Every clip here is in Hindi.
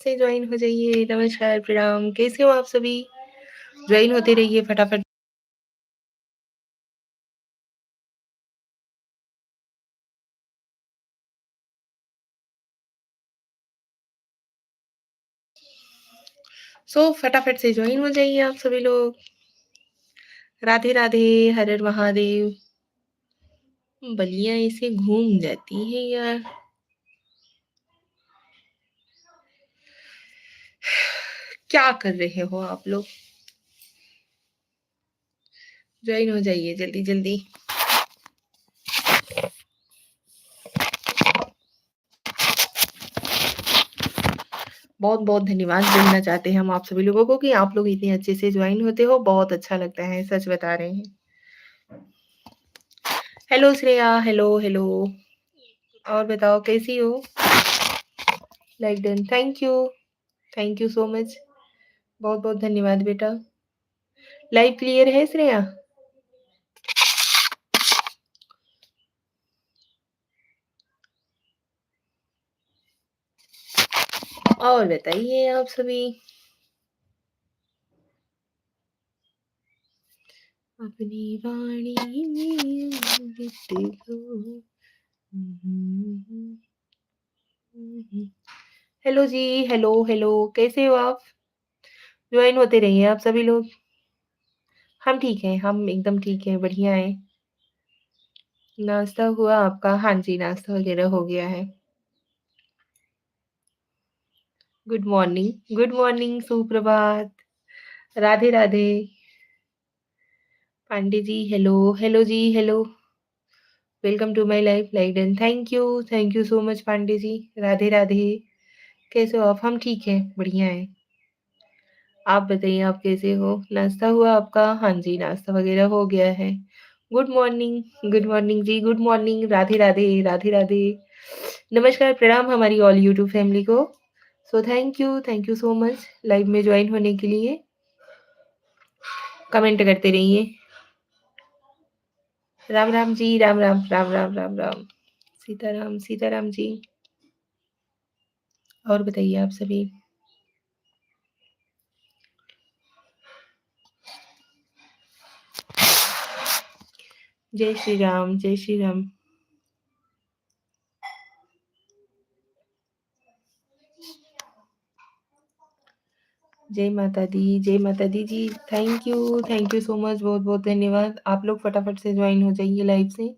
से ज्वाइन हो जाइए। नमस्कार, प्रणाम, कैसे हो आप सभी? ज्वाइन होते रहिए फटाफट। फटाफट से ज्वाइन हो जाइए आप सभी लोग। राधे राधे, हर हर महादेव। बलियां ऐसे घूम जाती है यार। क्या कर रहे हो आप लोग? ज्वाइन हो जाइए जल्दी जल्दी। बहुत बहुत धन्यवाद बोलना चाहते हैं हम आप सभी लोगों को कि आप लोग इतने अच्छे से ज्वाइन होते हो। बहुत अच्छा लगता है, सच बता रहे हैं। Hello Shreya, hello hello. और बताओ कैसी हो? Like done, thank you so much. बहुत बहुत धन्यवाद बेटा। लाइव क्लियर है श्रेया? और बताइए आप सभी। अपनी वाणी में अमृत लो। हेलो जी, हेलो हेलो, कैसे हो आप? ज्वाइन होते रहिए आप सभी लोग। हम ठीक हैं, हम एकदम ठीक हैं, बढ़िया हैं। नाश्ता हुआ आपका? हाँ जी, नाश्ता वगैरह हो गया है। गुड मॉर्निंग, सुप्रभात, Radhe Radhe. Pandey ji hello, hello ji hello. Welcome to my life like done. Thank you so much Pandey ji. Radhe Radhe. कैसे हो आप? हम ठीक हैं, बढ़िया हैं। आप बताइए आप कैसे हो? नाश्ता हुआ आपका? हाँ जी, नाश्ता वगैरह हो गया है। गुड मॉर्निंग जी, गुड मॉर्निंग, राधे राधे, राधे राधे। नमस्कार, प्रणाम हमारी ऑल यूट्यूब फैमिली को। Thank you so much live में ज्वाइन होने के लिए। कमेंट करते रहिए। राम राम जी, राम राम राम राम राम राम। सीताराम सीताराम जी। और बताइए आप सभी। जय श्री राम, जय श्री राम। जय माता दी जी। थैंक यू सो मच, बहुत बहुत धन्यवाद। आप लोग फटाफट से ज्वाइन हो जाइए लाइव से।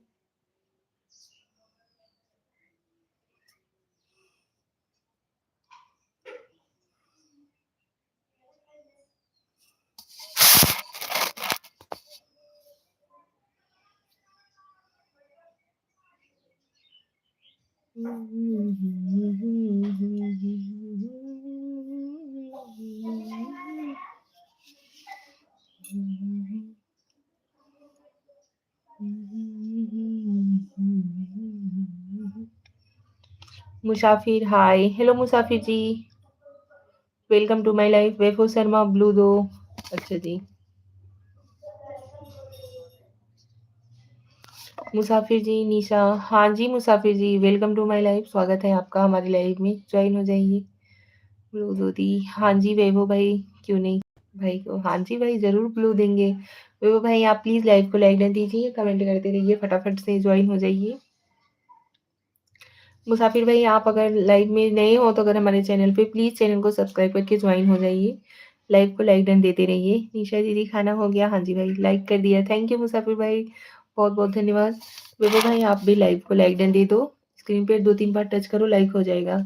मुसाफिर hi, hello Musafir ji. Welcome to my life. Vaibhav Sharma blue दो। अच्छा जी। मुसाफिर जी, निशा। हाँ जी Musafir ji, welcome to my life. स्वागत है आपका हमारी लाइफ में, ज्वाइन हो जाइए। ब्लू दो दी। हाँ जी वैभव भाई, क्यों नहीं भाई को। हाँ जी भाई, ज़रूर ब्लू देंगे। वैभव भाई आप प्लीज़ लाइव को लाइक कर दीजिए, कमेंट करते रहिए, फटाफट से ज्वाइन हो जाइए। मुसाफिर भाई आप अगर लाइव में नए हो तो अगर हमारे चैनल पे प्लीज़ चैनल को सब्सक्राइब करके ज्वाइन हो जाइए। लाइव को लाइक डन देते रहिए। निशा दीदी खाना हो गया? हाँ जी भाई, लाइक कर दिया। थैंक यू मुसाफिर भाई, बहुत बहुत धन्यवाद। वैभव भाई आप भी लाइव को लाइक डन दे दो। स्क्रीन पे 2-3 बार टच करो, लाइक हो जाएगा।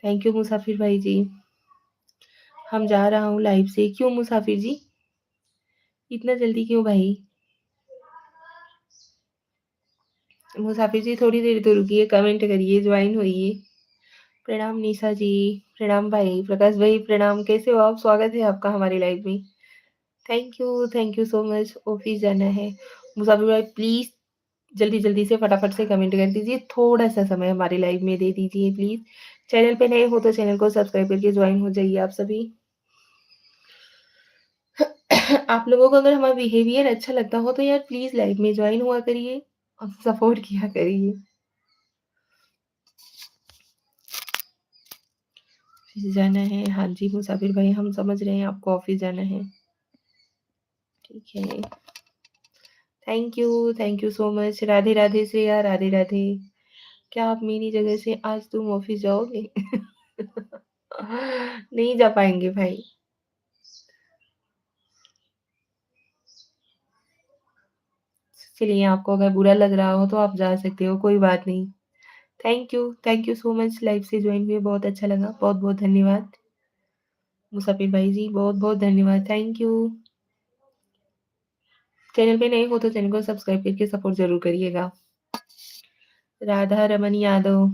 थैंक यू मुसाफिर भाई जी। हम जा रहा हूँ लाइव से। क्यों मुसाफिर जी, इतना जल्दी क्यों भाई? मुसाफिर जी थोड़ी देर तो रुकिए, कमेंट करिए, ज्वाइन होइए। प्रणाम निशा जी। प्रणाम भाई प्रकाश भाई, प्रणाम, कैसे हो आप? स्वागत है आपका हमारी लाइव में। Thank you so much. Office जाना है। मुसाफिर भाई प्लीज जल्दी जल्दी से फटाफट से कमेंट कर दीजिए, थोड़ा सा समय हमारी लाइव में दे दीजिए प्लीज। चैनल पे नए हो तो चैनल को सब्सक्राइब करके ज्वाइन हो जाइए आप सभी। आप लोगों को अगर हमारा बिहेवियर अच्छा लगता हो तो यार प्लीज लाइव में ज्वाइन हुआ करिए और सपोर्ट किया करिए। ऑफ़िस जाना है। हाँ जी, मुसाफ़िर भाई हम समझ रहे हैं आपको ऑफ़िस जाना है। ठीक है। Thank you so much. Radhe Radhe Shreya, Radhe Radhe. क्या आप मेरी जगह से आज तुम ऑफ़िस जाओगे? नहीं जा पाएँगे भाई। चलिए आपको अगर बुरा लग रहा हो तो आप जा सकते हो, कोई बात नहीं। Thank you so much live से जॉइन हुए बहुत अच्छा लगा। बहुत-बहुत धन्यवाद। मुसाफ़िर भाई जी बहुत-बहुत धन्यवाद। Thank you. चैनल पे नए हो तो चैनल को सब्सक्राइब करके सपोर्ट ज़रूर करिएगा। Radha Raman Yadav,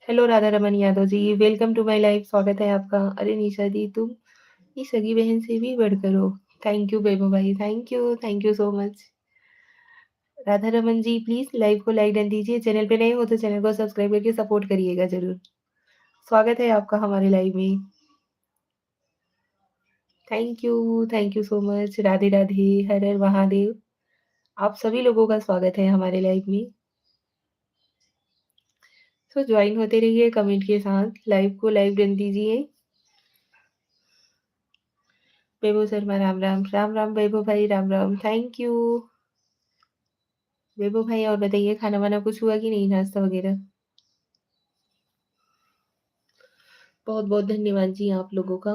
hello Radha Raman Yadav ji, welcome to my life स्वागत है आपका। अरे निशा दी तुम ये सगी बहन से भी बढ़कर हो। थैंक यू वैभव भाई, thank you so much. Radha Raman ji please live को लाइक डन दीजिए। चैनल पे नए हो तो चैनल को सब्सक्राइब करके सपोर्ट करिएगा ज़रूर। स्वागत है आपका हमारे लाइव में। Thank you so much. Radhe Radhe, Har Har Mahadev. आप सभी लोगों का स्वागत है हमारे लाइव में। सो ज्वाइन होते रहिए कमेंट के साथ, लाइव को लाइव डन दीजिए। वैभव शर्मा राम राम, राम राम वैभव भाई राम राम, थैंक यू। वैभव भाई और बताइए खाना वाना कुछ हुआ कि नहीं नाश्ता वगैरह? बहुत बहुत धन्यवाद जी आप लोगों का।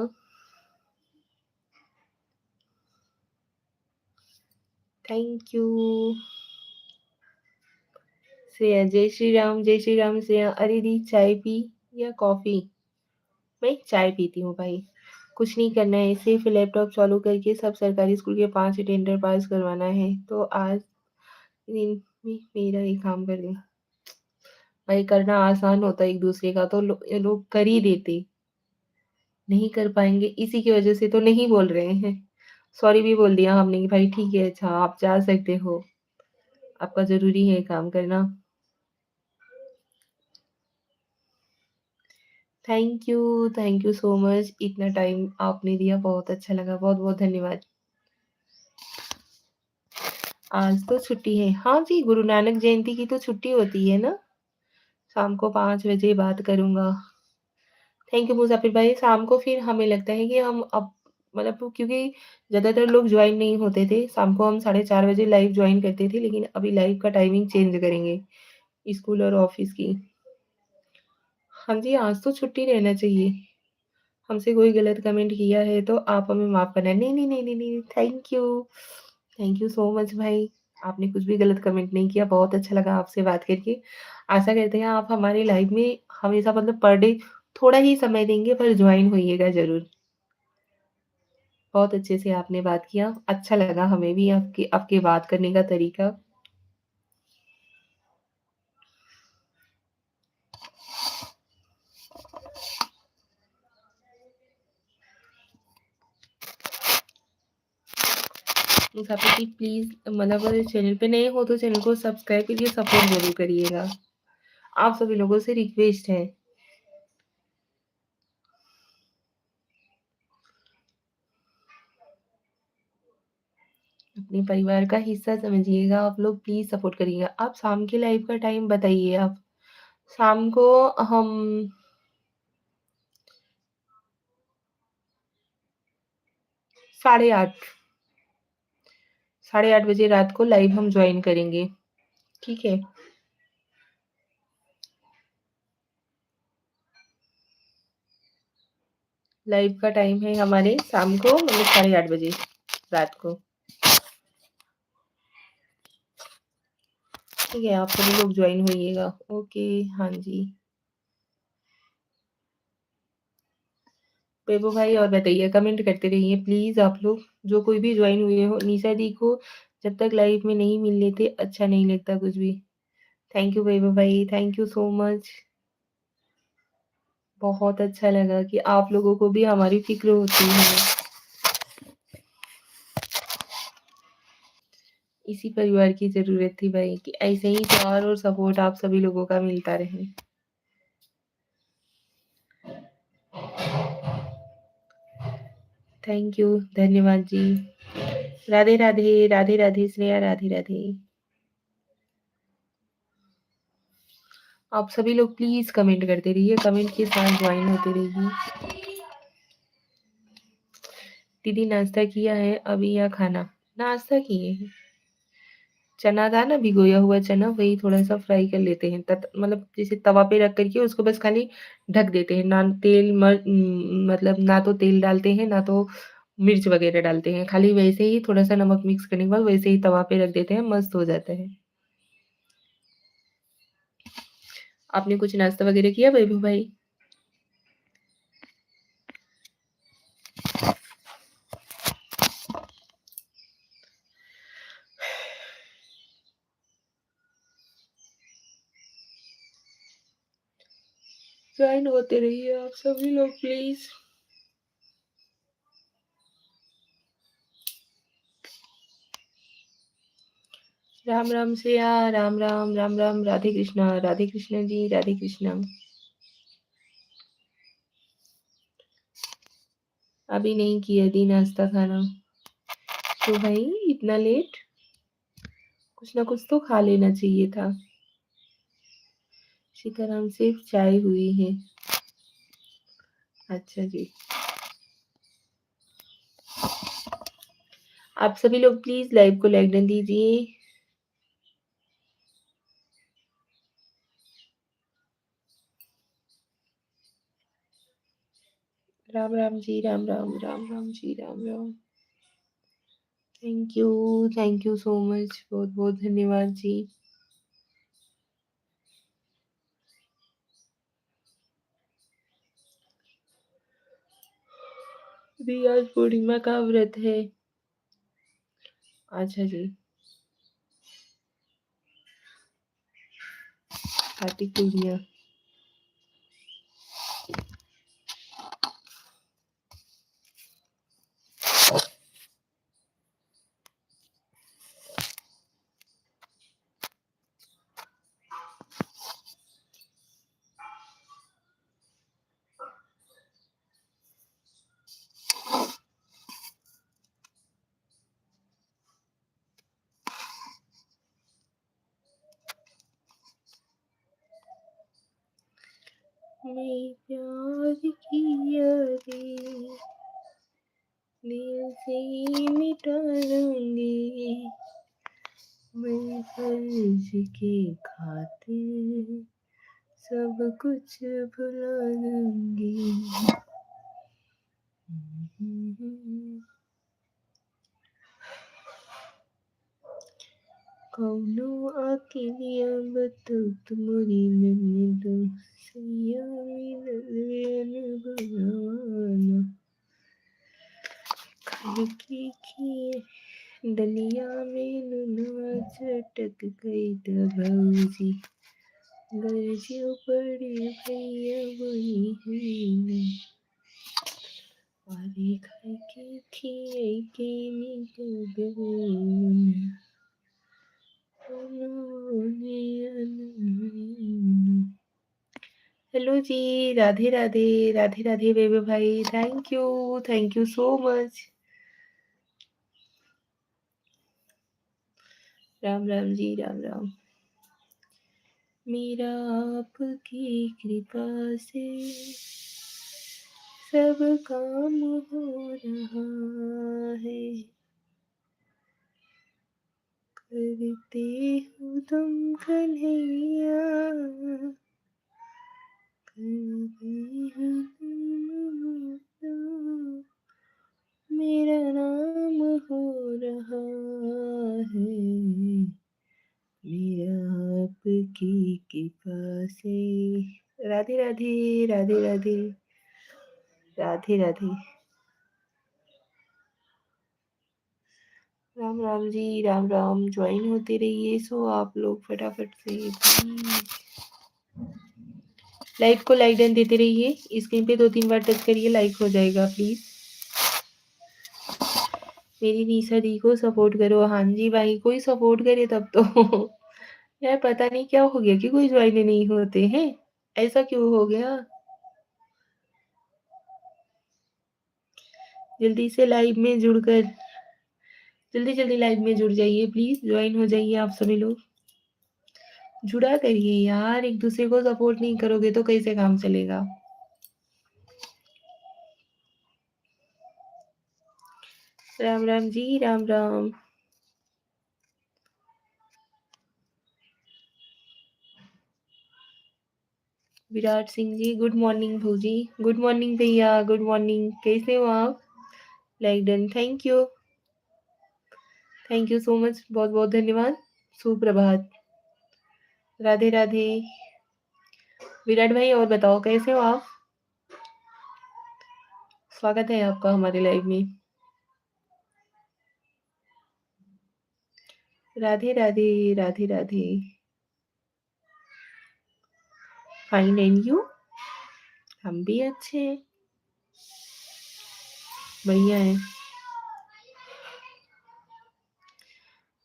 Thank you. श्रेया जय श्री राम श्रेया। अरे दी चाय पी या कॉफी? मैं चाय पीती हूँ भाई। कुछ नहीं करना है, सिर्फ लैपटॉप चालू करके सब सरकारी स्कूल के 5 अटेंडर पास करवाना है। तो आज दिन में मेरा ये काम कर दें। भाई करना आसान होता है एक दूसरे का तो ये लोग कर ही देते। नहीं कर पाएँगे इसी की वजह से तो नहीं बोल रहे हैं। सॉरी भी बोल दिया हमने कि भाई ठीक है अच्छा आप जा सकते हो। आपका ज़रूरी है काम करना। थैंक यू सो मच इतना टाइम आपने दिया बहुत अच्छा लगा। बहुत-बहुत धन्यवाद। आज तो छुट्टी है। हाँ जी, गुरु नानक जयंती की तो छुट्टी होती है ना? शाम को 5 बजे बात करूँगा। थैंक यू मुज़ाफ़िर भाई। शाम को फिर हमें लगता है कि हम अब मतलब क्योंकि ज़्यादातर लोग जॉइन नहीं होते थे। शाम को हम 4:30 बजे लाइव जॉइन करते थे, लेकिन अभी लाइव का टाइमिंग चेंज करेंगे, स्कूल और ऑफ़िस की। हाँ जी, आज तो छुट्टी रहना चाहिए। हमसे कोई गलत कमेंट किया है तो आप हमें माफ़ करना। नहीं, थैंक यू सो मच भाई। आपने कुछ भी गलत कमेंट नहीं किया, बहुत अच्छा लगा आपसे बात करके। आशा करते हैं आप हमारे लाइव में हमेशा मतलब पर डे थोड़ा ही समय देंगे पर जॉइन होइएगा ज़रूर। बहुत अच्छे से आपने बात किया, अच्छा लगा हमें भी आपके आपके बात करने का तरीका। मुसाफ़िर जी प्लीज़ मतलब अगर चैनल पे नए हो तो चैनल को सब्सक्राइब करिए, सपोर्ट ज़रूर करिएगा। आप सभी लोगों से रिक्वेस्ट है। अपने परिवार का हिस्सा समझिएगा आप लोग प्लीज़ सपोर्ट करिएगा। आप शाम के लाइव का टाइम बताइए आप। शाम को हम 8:30 8:30 बजे रात को लाइव हम जॉइन करेंगे, ठीक है? लाइव का टाइम है हमारे शाम को मतलब 8:30 बजे रात को। ठीक है, आप सभी लोग जॉइन होइएगा। ओके, हाँ जी। वैभव भाई और बताइए कमेंट करते रहिए प्लीज़ आप लोग, जो कोई भी जॉइन हुए हो। निशा दी को जब तक लाइव में नहीं मिल लेते अच्छा नहीं लगता कुछ भी। थैंक यू वैभव भाई, थैंक यू सो मच। बहुत अच्छा लगा कि आप लोगों को भी हमारी फ़िक्र होती है। इसी परिवार की ज़रूरत थी भाई कि ऐसे ही प्यार और सपोर्ट आप सभी लोगों का मिलता रहे। थैंक यू, धन्यवाद जी। राधे राधे, राधे राधे श्रेया, राधे राधे। आप सभी लोग प्लीज़ कमेंट करते रहिए, कमेंट के साथ ज्वाइन होते रहिए। दीदी नाश्ता किया है अभी या खाना? नाश्ता किए हैं। चना था ना भिगोया हुआ चना, वही थोड़ा-सा फ्राई कर लेते हैं। मतलब जैसे तवा पे रख कर के उसको बस खाली ढक देते हैं। ना तेल मतलब ना तो तेल डालते हैं, ना तो मिर्च वग़ैरह डालते हैं। खाली वैसे ही थोड़ा-सा नमक मिक्स करने के बाद वैसे ही तवा पे रख देते हैं, मस्त हो जाता है। आपने कुछ नाश्ता वग़ैरह किया वैभव भाई? जॉइन होते रहिए आप सभी लोग प्लीज़। राम राम श्रेया, राम राम, राम राम, राधे कृष्णा जी, राधे कृष्णा। अभी नहीं किया दी नाश्ता खाना। क्यों भाई इतना लेट? कुछ ना कुछ तो खा लेना चाहिए था। सीताराम सिर्फ चाय हुई है। अच्छा जी। आप सभी लोग प्लीज लाइव को लाइक डन दीजिए। Ram Ram ji, Ram Ram, Ram Ram ji, Ram Ram. Thank you so much, बहुत बहुत धन्यवाद जी। दी आज पूर्णिमा का व्रत है। अच्छा जी। कार्तिक पूर्णिमा। मैं प्यार किया रे, दिल से मिटा दूंगी, मैं फर्ज के खातिर सब कुछ भुला दूंगी। कौनो आके अब तो तुम्हारी नन्नदो सैया मिलन भगवाना खलकी की दलिया में नुनवा चटक गई दबौजी गरजो पड़े भैया वही है अरे खाई के खियाई के निकल गई हेलो जी, राधे राधे, राधे राधे बेबे भाई, thank you so much. Ram Ram ji, Ram Ram. मेरा आपकी कृपा से सब काम हो रहा है, करते हो तुम कन्हैया, मेरा नाम हो रहा है, मेरा आपकी कृपा से। राधे राधे, राधे राधे, राधे राधे। राम राम जी, राम राम, ज्वाइन होते रहिए सो आप लोग फटाफट से प्लीज। लाइक को लाइक डन देते रहिए, स्क्रीन पे 2-3 बार टच करिए, लाइक हो जाएगा प्लीज। मेरी निशा दी को सपोर्ट करो। हाँ जी भाई, कोई सपोर्ट करे तब तो। यार पता नहीं क्या हो गया कि कोई ज्वाइन नहीं होते हैं, ऐसा क्यों हो गया? जल्दी से लाइव में जुड़कर जल्दी जल्दी लाइव में जुड़ जाइए प्लीज, ज्वाइन हो जाइए आप सभी लोग। जुड़ा करिए यार, एक दूसरे को सपोर्ट नहीं करोगे तो कैसे काम चलेगा। राम राम जी, राम राम। विराट सिंह जी, गुड मॉर्निंग भौजी। गुड मॉर्निंग भैया, गुड मॉर्निंग। कैसे हो आप? Like done, thank you so much, बहुत बहुत धन्यवाद। सुप्रभात, राधे राधे। विराट भाई और बताओ कैसे हो आप? स्वागत है आपका हमारे लाइव में। Radhe Radhe, Radhe Radhe. Fine and you? हम भी अच्छे हैं, बढ़िया है।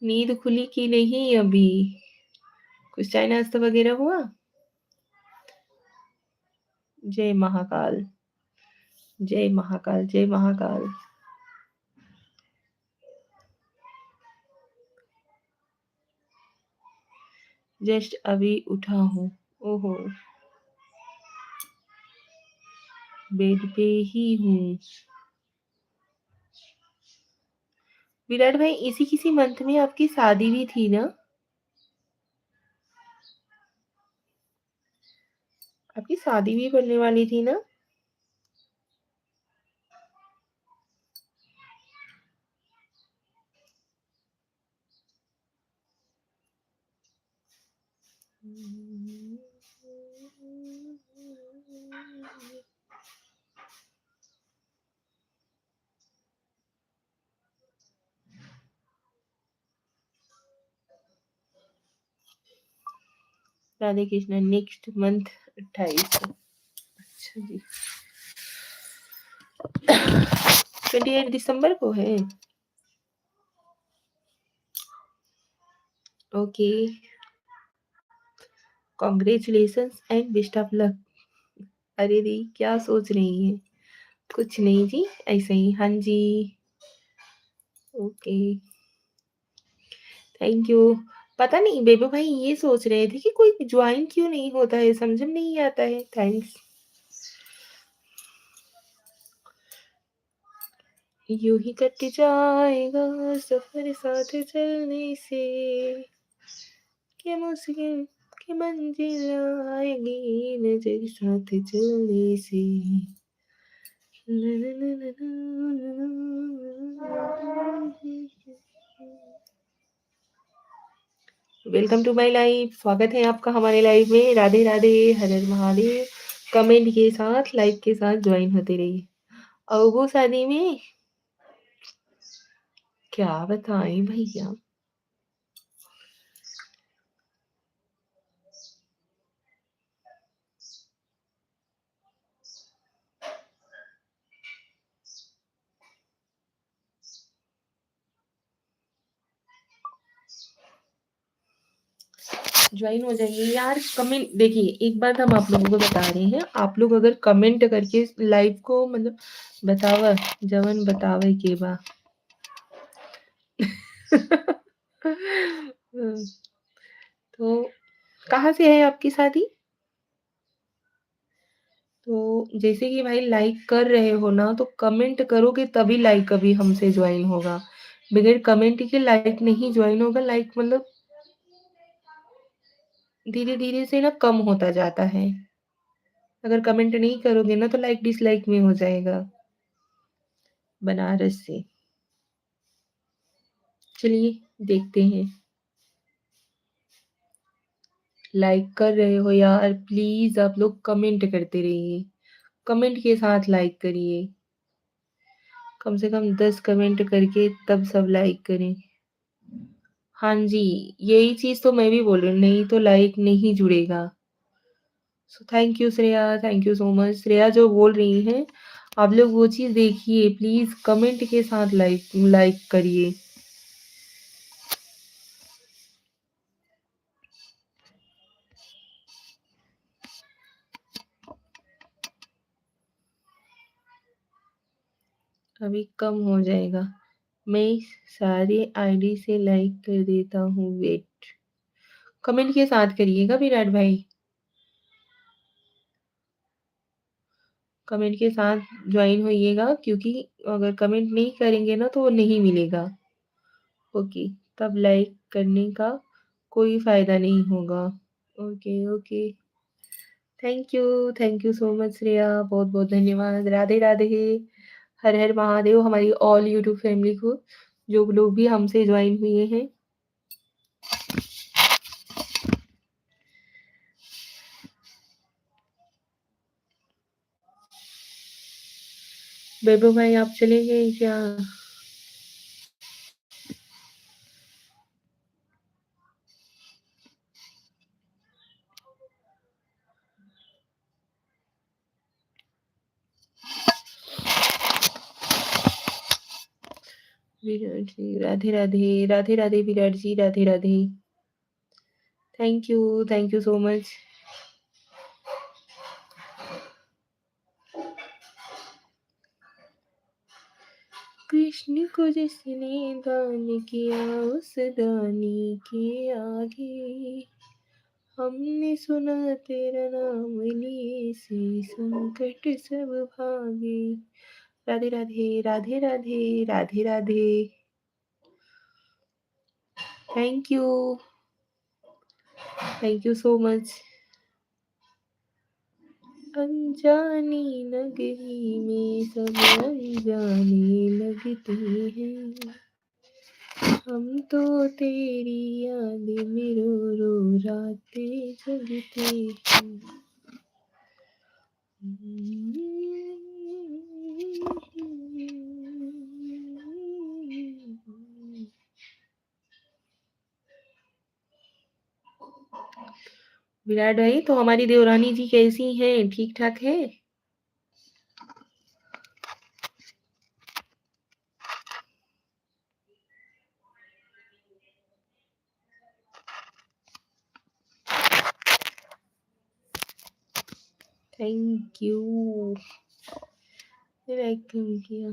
नींद खुली कि नहीं अभी? कुछ चाय नाश्ता वगैरह हुआ? जय महाकाल, जय महाकाल, जय महाकाल। जस्ट अभी उठा हूँ। ओहो, बेड पे ही हूँ। विराट भाई, इसी किसी मंथ में आपकी शादी भी थी ना? आपकी शादी भी करने वाली थी ना? Radhe Krishna, next month 28। अच्छा जी, 28 दिसंबर को है। Okay, congratulations and best of luck. अरे दी, क्या सोच रही हैं? कुछ नहीं जी, ऐसे ही। हाँ जी, ओके, थैंक यू। पता नहीं बेबू भाई ये सोच रहे थे कि कोई ज्वाइन क्यों नहीं होता है, समझ में नहीं आता है। थैंक्स। यूं ही कट जाएगा सफर साथ चलने से, क्या मुश्किल की मंजिल आएगी नजर साथ चलने से। वेलकम टू माय लाइव, स्वागत है आपका हमारे लाइव में। राधे राधे, हर हर महादेव। कमेंट के साथ, लाइक के साथ ज्वाइन होते रहिए। और वो शादी में क्या बताएं भैया, ज्वाइन हो जाइए यार। कमेंट देखिए, एक बात हम आप लोगों को बता रहे हैं, आप लोग अगर कमेंट करके लाइव को मतलब बतावा, जवन बतावे के बा। तो कहाँ से है आपकी शादी? तो जैसे कि भाई लाइक कर रहे हो ना, तो कमेंट करोगे तभी लाइक अभी हमसे ज्वाइन होगा। बगैर कमेंट के लाइक नहीं ज्वाइन होगा। लाइक मतलब धीरे धीरे से ना कम होता जाता है। अगर कमेंट नहीं करोगे ना तो लाइक डिसलाइक में हो जाएगा। बनारस से। चलिए देखते हैं। लाइक कर रहे हो यार, प्लीज आप लोग कमेंट करते रहिए। कमेंट के साथ लाइक करिए। कम से कम 10 कमेंट करके तब सब लाइक करें। हाँ जी, यही चीज तो मैं भी बोल रही हूँ, नहीं तो लाइक नहीं जुड़ेगा। So thank you Shreya, thank you so much. Shreya जो बोल रही हैं, आप लोग वो चीज देखिए, प्लीज कमेंट के साथ लाइक लाइक करिए। अभी कम हो जाएगा। मैं सारे आईडी से लाइक कर देता हूँ, वेट। कमेंट के साथ करिएगा विराट भाई। कमेंट के साथ जॉइन होइएगा क्योंकि अगर कमेंट नहीं करेंगे ना तो वो नहीं मिलेगा। ओके, तब लाइक करने का कोई फ़ायदा नहीं होगा। Okay, okay. Thank you so much Shreya, बहुत-बहुत धन्यवाद। राधे, राधे। हर हर महादेव हमारी ऑल यूट्यूब फैमिली को, जो लोग भी हमसे जॉइन हुए हैं। वैभव भाई आप चले गए क्या? Virat ji, Radhe, Radhe. Radhe, Radhe Virat ji, Radhe, Radhe. Thank you so much. Krishna को जिसने दान किया उस दानी के आगे हमने सुना तेरा नाम लिए से संकट सब भागे। Radhe Radhe Radhe Radhe Radhe Radhe. Thank you so much. अनजानी नगरी में सब अनजाने लगते हैं, हम तो तेरी याद में रो रो रातें जगते हैं। विराट भाई तो हमारी देवरानी जी कैसी हैं? ठीक ठाक है? Thank you. लाइक किया,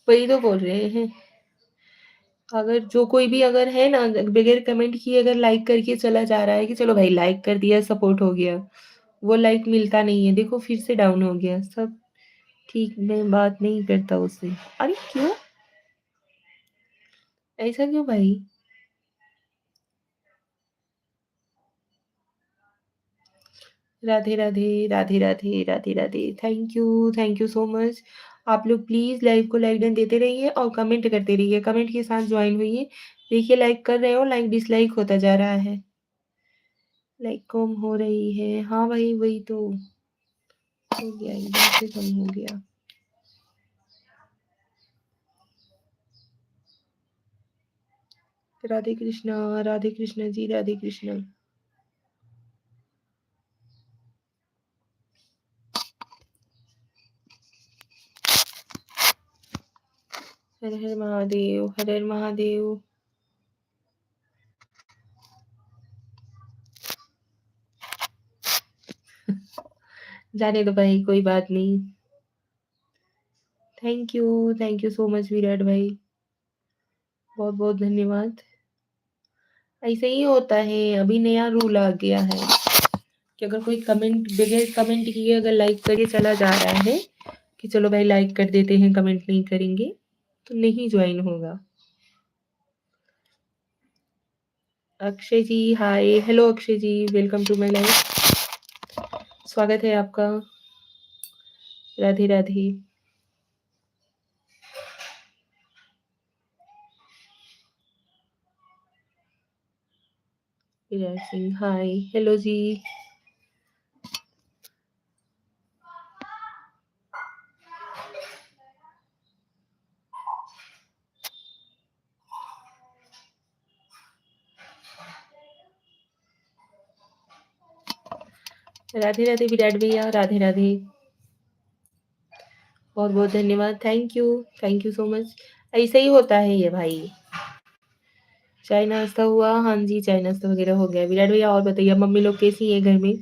वही तो बोल रहे हैं। अगर जो कोई भी अगर है ना बगैर कमेंट किए अगर लाइक करके चला जा रहा है कि चलो भाई लाइक कर दिया सपोर्ट हो गया, वो लाइक मिलता नहीं है। देखो फिर से डाउन हो गया सब। ठीक, मैं बात नहीं करता उससे। अरे क्यों? ऐसा क्यों भाई? Radhe Radhe Radhe Radhe Radhe Radhe. Thank you so much. आप लोग प्लीज लाइव को लाइक डन देते रहिए और कमेंट करते रहिए। कमेंट के साथ ज्वाइन हुई। देखिए लाइक कर रहे हो, लाइक डिसलाइक होता जा रहा है। लाइक कम हो रही है। हाँ भाई वही तो हो गया, एकदम से कम हो गया। राधे कृष्णा जी, राधे कृष्णा। हर हर महादेव, हर हर महादेव। जाने दो भाई, कोई बात नहीं। Thank you so much Virat भाई, बहुत बहुत धन्यवाद। ऐसे ही होता है, अभी नया रूल आ गया है कि अगर कोई कमेंट बगैर कमेंट किए अगर लाइक करके चला जा रहा है कि चलो भाई लाइक कर देते हैं कमेंट नहीं करेंगे, तो नहीं ज्वाइन होगा। Akshay ji hi, hello Akshay ji, welcome to my life. स्वागत है आपका। राधे राधे। विराट सिंह हाय, हेलो जी। राधे राधे विराट भैया, राधे राधे। बहुत बहुत धन्यवाद। Thank you so much. ऐसा ही होता है ये भाई। चाय नाश्ता हुआ? हाँ जी, चाय नाश्ता वगैरह हो गया। विराट भैया और बताइए मम्मी लोग कैसी है घर में?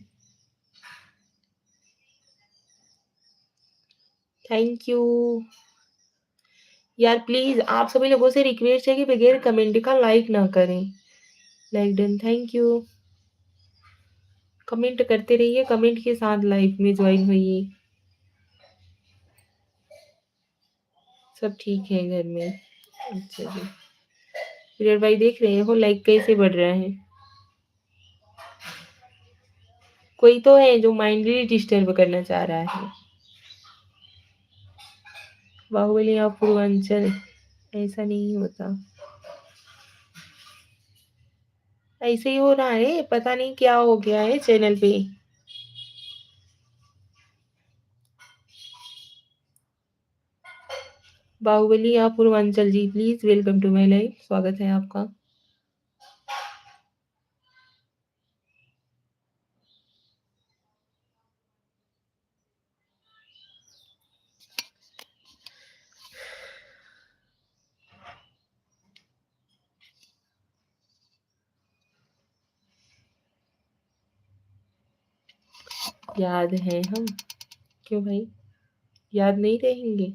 Thank you. यार प्लीज आप सभी लोगों से रिक्वेस्ट है कि बगैर कमेंट का लाइक ना करें। Like done, thank you. Comment करते रहिए, कमेंट के साथ लाइव में ज्वाइन होइए। सब ठीक है घर में। अच्छा जी। पीरियड भाई देख रहे हो लाइक कैसे बढ़ रहा है। कोई तो है जो माइंडली डिस्टर्ब करना चाह रहा है। बाहुबली या पूर्वांचल, ऐसा नहीं होता। ऐसे ही हो रहा है, पता नहीं क्या हो गया है चैनल पे। बाहुबली या Purvanchal ji, please welcome to my life, स्वागत है आपका। याद है हम, क्यों भाई याद नहीं रहेंगे।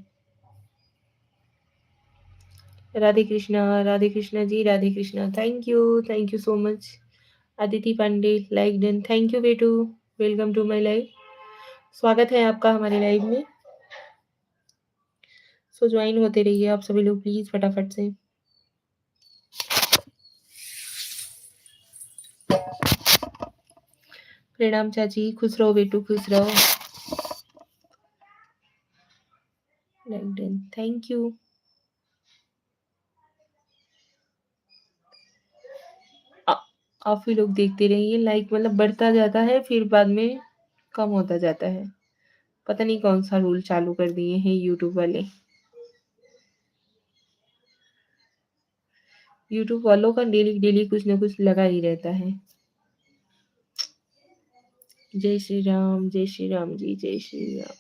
Radhe Krishna ji, Radhe Krishna, thank you so much. Aditi Pandey, like done, thank you बेटू, वेलकम टू माय लाइव, स्वागत है आपका हमारे लाइव में। सो ज्वाइन होते रहिए आप सभी लोग प्लीज फटाफट से। प्रणाम चाची, खुश रहो बेटू, खुश रहो। Like done, thank you. आप भी लोग देखते रहिए, लाइक मतलब बढ़ता जाता है फिर बाद में कम होता जाता है। पता नहीं कौन सा रूल चालू कर दिए हैं यूट्यूब वाले। यूट्यूब वालों का डेली डेली कुछ ना कुछ लगा ही रहता है। जय श्री राम जी, जय श्री राम।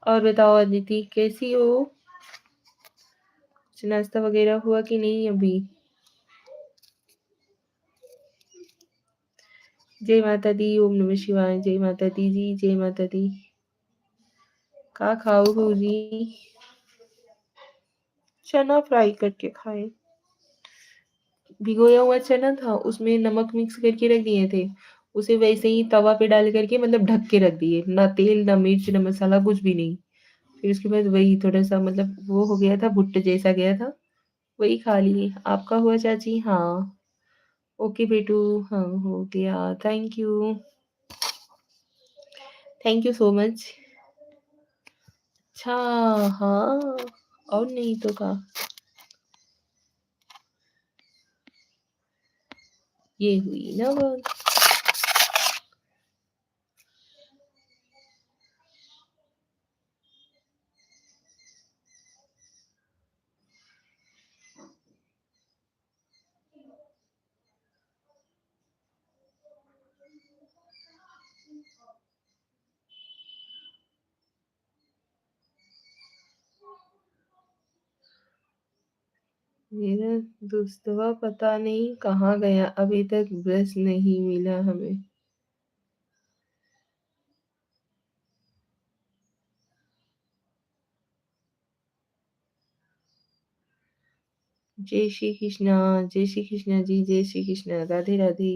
और बताओ अदिति कैसी हो? कुछ नाश्ता वगैरह हुआ कि नहीं अभी? जय माता दी, ओम नमः शिवाय, जय माता दी जी, जय माता दी। का खाओ हो जी? चना फ्राई करके खाए। भिगोया हुआ चना था, उसमें नमक मिक्स करके रख दिए थे। उसे वैसे ही तवा पे डाल करके मतलब ढक के रख दिए, ना तेल ना मिर्च ना मसाला कुछ भी नहीं। फिर उसके बाद वही थोड़ा सा मतलब वो हो गया था, भुट्टे जैसा गया था, वही खा लिए। आपका हुआ चाची? हाँ। ओके बेटू, हाँ हो गया, थैंक यू सो मच। अच्छा, हाँ, और नहीं तो का ये हुई ना बात। मेरा दोस्तवा पता नहीं कहाँ गया, अभी तक ब्रश नहीं मिला हमें। जय श्री कृष्णा जी, जय श्री कृष्णा, राधे राधे।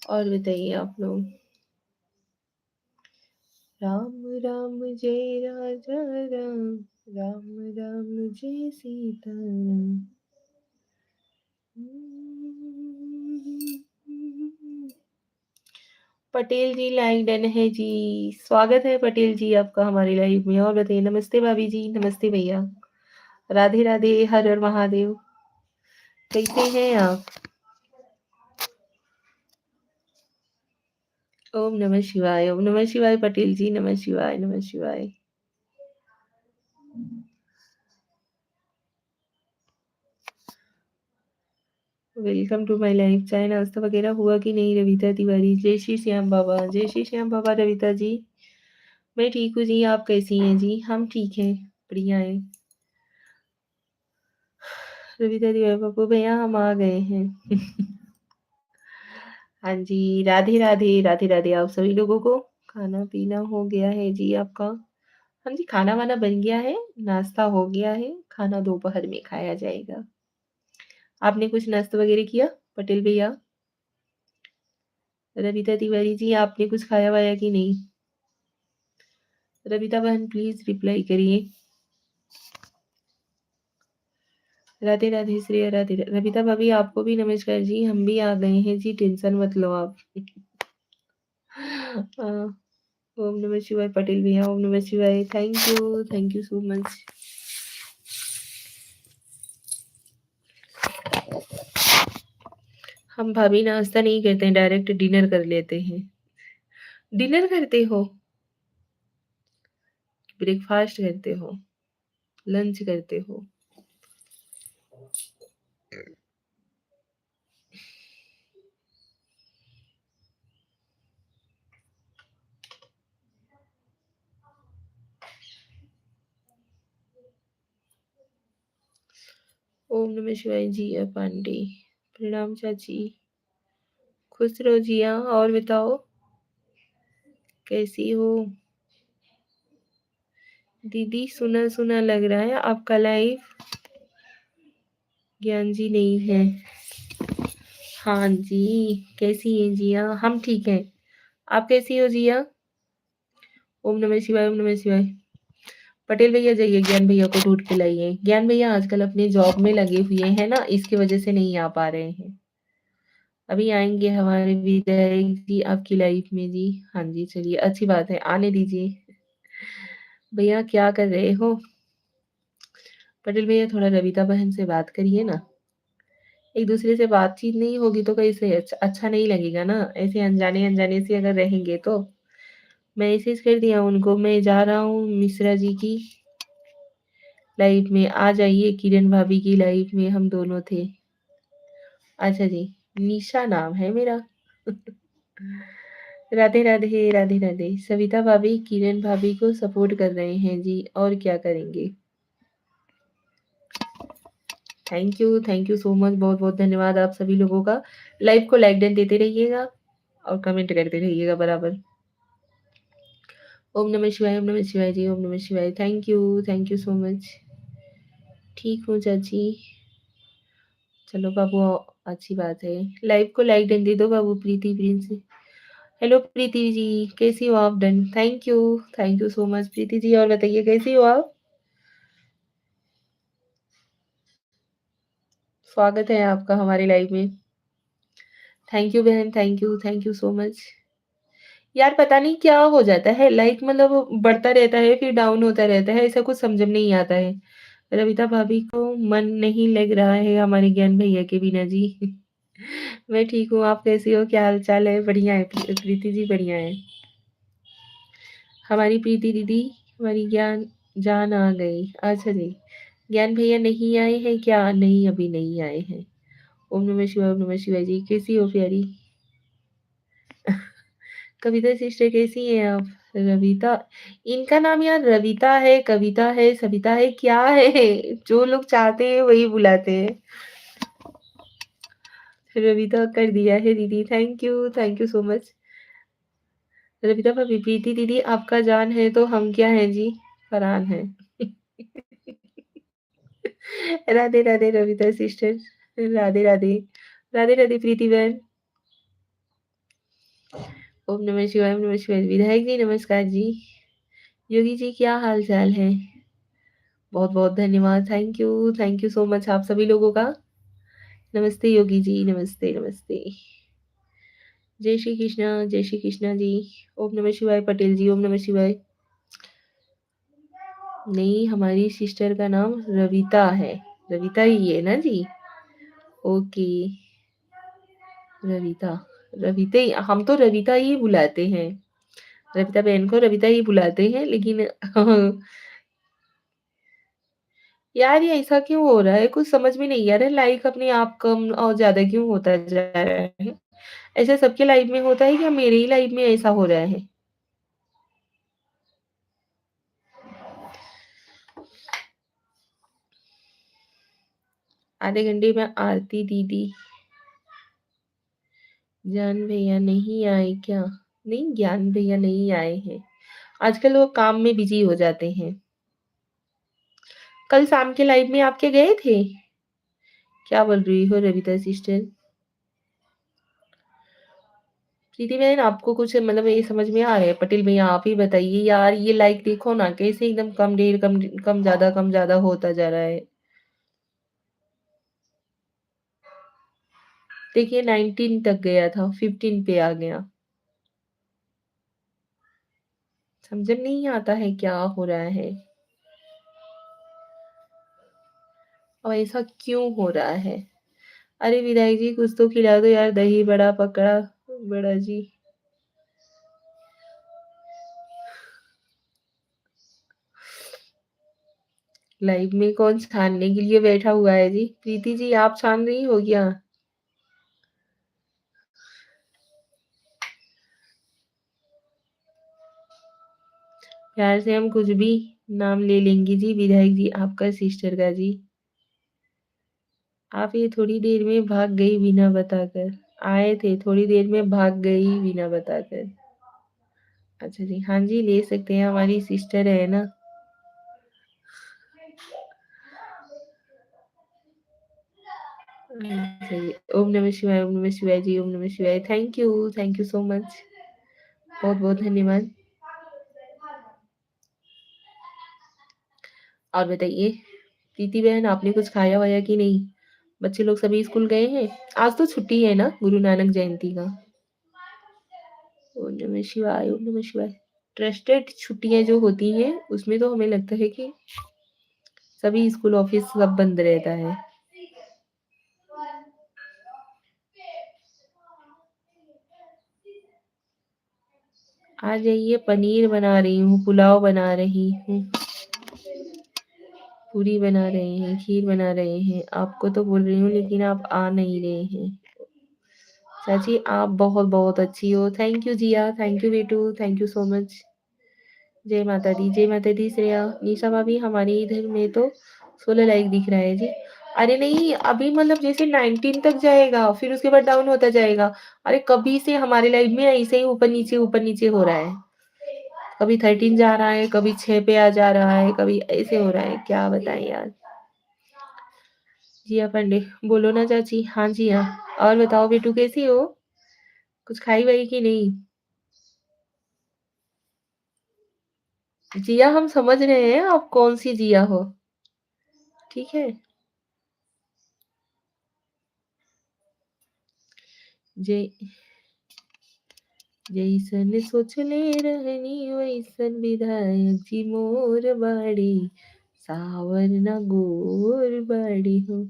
और बताइए आप लोग। राम राम जय राजा राम, राम राम जय सीता राम। पटेल जी लाइक डन है जी, स्वागत है पटेल जी आपका हमारी लाइव में। और बताइए, नमस्ते भाभी जी, नमस्ते भैया, राधे राधे, हर हर महादेव, कैसे हैं आप? ओम नमः शिवाय, ओम नमः शिवाय पटेल जी, नमः शिवाय, नमः शिवाय। Welcome to my life. चाय नाश्ता वगैरह हुआ कि नहीं रविता तिवारी? जय श्री श्याम बाबा, जय श्री श्याम बाबा रविता जी। मैं ठीक हूँ जी, आप कैसी हैं जी? हम ठीक हैं, बढ़िया हैं। रविता तिवारी पप्पू भैया हम आ गए हैं। हाँ जी, राधे राधे, राधे राधे आप सभी लोगों को। खाना पीना हो गया है जी आपका? हाँ जी, खाना वाना बन गया है, नाश्ता हो गया है, खाना दोपहर में खाया जाएगा। आपने कुछ नाश्ता वगैरह किया पटेल भैया? रविता तिवारी जी आपने कुछ खाया वाया कि नहीं? रविता बहन प्लीज रिप्लाई करिए। राधे राधे श्रेया, राधे रविता भाभी आपको भी नमस्कार जी, हम भी आ गए हैं जी, टेंशन मत लो आप। ओम नमः शिवाय पटेल भैया, ओम नमः शिवाय, थैंक यू सो मच। हम भाभी नाश्ता नहीं करते हैं, डायरेक्ट डिनर कर लेते हैं। डिनर करते हो? ब्रेकफास्ट करते हो? लंच करते हो? ओम नमः शिवाय जी पांडे, प्रणाम चाची, खुश रहो जिया। और बताओ कैसी हो दीदी? सुना सुना लग रहा है आपका लाइव। ज्ञान जी नहीं है। हाँ जी, कैसी है जिया? हम ठीक हैं, आप कैसी हो जिया? ओम नमः शिवाय, ओम नमः शिवाय। पटेल भैया जाइए, ज्ञान भैया को ढूंढ के लाइए। ज्ञान भैया आजकल अपने जॉब में लगे हुए हैं ना, इसकी वजह से नहीं आ पा रहे हैं। अभी आएंगे हमारे विधायक जी आपकी लाइफ में जी। हाँ जी, चलिए अच्छी बात है, आने दीजिए। भैया क्या कर रहे हो? पटेल भैया थोड़ा रविता बहन से बात करिए ना। एक दूसरे से बातचीत नहीं होगी तो कैसे अच्छा नहीं लगेगा ना, ऐसे अनजाने अनजाने से अगर रहेंगे तो। मैसेज कर दिया उनको, मैं जा रहा हूँ मिश्रा जी की लाइफ में, आ जाइए किरण भाभी की लाइफ में, हम दोनों थे। अच्छा जी, निशा नाम है मेरा। राधे राधे, राधे राधे। सविता भाभी किरण भाभी को सपोर्ट कर रहे हैं जी, और क्या करेंगे। थैंक यू सो मच, बहुत बहुत धन्यवाद आप सभी लोगों का। लाइव को लाइक डन देते रहिएगा और कमेंट करते रहिएगा बराबर। ओम नमः शिवाय, ओम नमः शिवाय जी, ओम नमः शिवाय। Thank you so much. ठीक हूँ चाची। चलो बाबू, अच्छी बात है। लाइव को लाइक डन दे दो बाबू। प्रीति प्रिंस, हेलो प्रीति जी, कैसी हो आप? Done, thank you so much Preeti ji. और बताइए कैसी हो आप? स्वागत है आपका हमारी लाइव में। थैंक यू बहन, थैंक यू सो मच। यार पता नहीं क्या हो जाता है, लाइक मतलब बढ़ता रहता है फिर डाउन होता रहता है, ऐसा कुछ समझ में नहीं आता है। रविता भाभी को मन नहीं लग रहा है हमारे ज्ञान भैया के बिना जी। मैं ठीक हूँ, आप कैसी हो? क्या हाल चाल है? बढ़िया है प्रीति जी, बढ़िया है। हमारी प्रीति दीदी, हमारी ज्ञान जान आ गई। अच्छा जी, ज्ञान भैया नहीं आए हैं क्या? नहीं, अभी नहीं आए हैं। ओम नमः शिवाय, ओम नमः शिवाय जी। कैसी हो प्यारी? कविता सिस्टर कैसी हैं आप? रविता, इनका नाम यार रविता है, कविता है, सविता है, क्या है? जो लोग चाहते हैं वही बुलाते हैं। रविता कर दिया है दीदी, thank you so much. Ravita भाभी, प्रीति दीदी आपका जान है तो हम क्या हैं जी? फरहान है। राधे राधे रविता सिस्टर, राधे राधे, राधे राधे प्रीति बहन। ओम नमः शिवाय, ओम नमः शिवाय। विधायक जी नमस्कार जी। योगी जी क्या हाल चाल है? बहुत बहुत धन्यवाद, थैंक यू सो मच आप सभी लोगों का। नमस्ते योगी जी, नमस्ते नमस्ते। जय श्री कृष्णा जी। ओम नमः शिवाय पटेल जी, ओम नमः शिवाय। नहीं, हमारी सिस्टर का नाम रविता है, रविता ही है ना जी? ओके, रविता। रविता ही हम तो रविता ही बुलाते हैं। रविता बहन को रविता ही बुलाते हैं लेकिन यार ये ऐसा क्यों हो रहा है? कुछ समझ में नहीं आ रहा है, लाइक अपने आप कम और ज़्यादा क्यों होता जा रहा है? ऐसा सबके लाइफ में होता है या मेरे ही लाइफ में ऐसा हो रहा है? आधे घंटे में आरती दीदी, जान भैया नहीं आए क्या? नहीं, ज्ञान भैया नहीं आए हैं। आजकल वो काम में बिज़ी हो जाते हैं। कल शाम के लाइव में आपके गए थे? क्या बोल रही हो रविता सिस्टर? प्रीति बहन आपको कुछ मतलब ये समझ में आ रहा है? पटेल भैया आप ही बताइए यार, ये लाइक देखो ना कैसे एकदम कम ज़्यादा होता जा रहा है। देखिए 19 तक गया था, 15 पे आ गया। समझ में नहीं आता है क्या हो रहा है? और ऐसा क्यों हो रहा है? अरे विधायक जी कुछ तो खिला दो यार, दही बड़ा पकड़ा बड़ा जी। लाइव में कौन छानने के लिए बैठा हुआ है जी? प्रीति जी आप छान रही हो क्या? प्यार से हम कुछ भी नाम ले लेंगे जी विधायक जी आपका सिस्टर का जी। आप ये थोड़ी देर में भाग गई बिना बताकर। आए थे थोड़ी देर में भाग गई बिना बताकर। अच्छा जी, हाँ जी ले सकते हैं, हमारी सिस्टर है ना। अच्छा जी, ओम नमः शिवाय, ओम नमः शिवाय जी, ओम नमः शिवाय। Thank you so much. बहुत-बहुत धन्यवाद। और बताइए, प्रीति बहन आपने कुछ खाया-वाया कि नहीं? बच्चे लोग सभी स्कूल गए हैं? आज तो छुट्टी है ना गुरु नानक जयंती का। ओम नमः शिवाय, ओम नमः शिवाय। ट्रस्टेड छुट्टियाँ जो होती हैं, उसमें तो हमें लगता है कि सभी स्कूल, ऑफिस सब बंद रहता है। आ जाइए, पनीर बना रही हूँ, पुलाव बना रही हूँ, पूरी बना रहे हैं, खीर बना रहे हैं। आपको तो बोल रही हूँ लेकिन आप आ नहीं रहे हैं। चाची आप बहुत-बहुत अच्छी हो। Thank you Jiya, thank you बेटू, थैंक यू सो मच। जय माता दी श्रेया। निशा भाभी हमारे इधर में तो 16 लाइक दिख रहा है जी। अरे नहीं, अभी मतलब जैसे 19 तक जाएगा, फिर उसके बाद डाउन होता जाएगा। अरे कभी से हमारे लाइव में ऐसे ही ऊपर नीचे हो रहा है। कभी 13 जा रहा है, कभी 6 पे आ जा रहा है, कभी ऐसे हो रहा है, क्या बताएँ यार। जिया पांडे, बोलो ना चाची। हाँ जी हाँ। और बताओ बेटू कैसी हो? कुछ खाई-वाई कि नहीं? जिया हम समझ रहे हैं आप कौन-सी जिया हो, ठीक है? जय जैसन सोचले रहनी वैसन विधायक जी मोर बाड़ी सावर न गोर बाड़ी हो।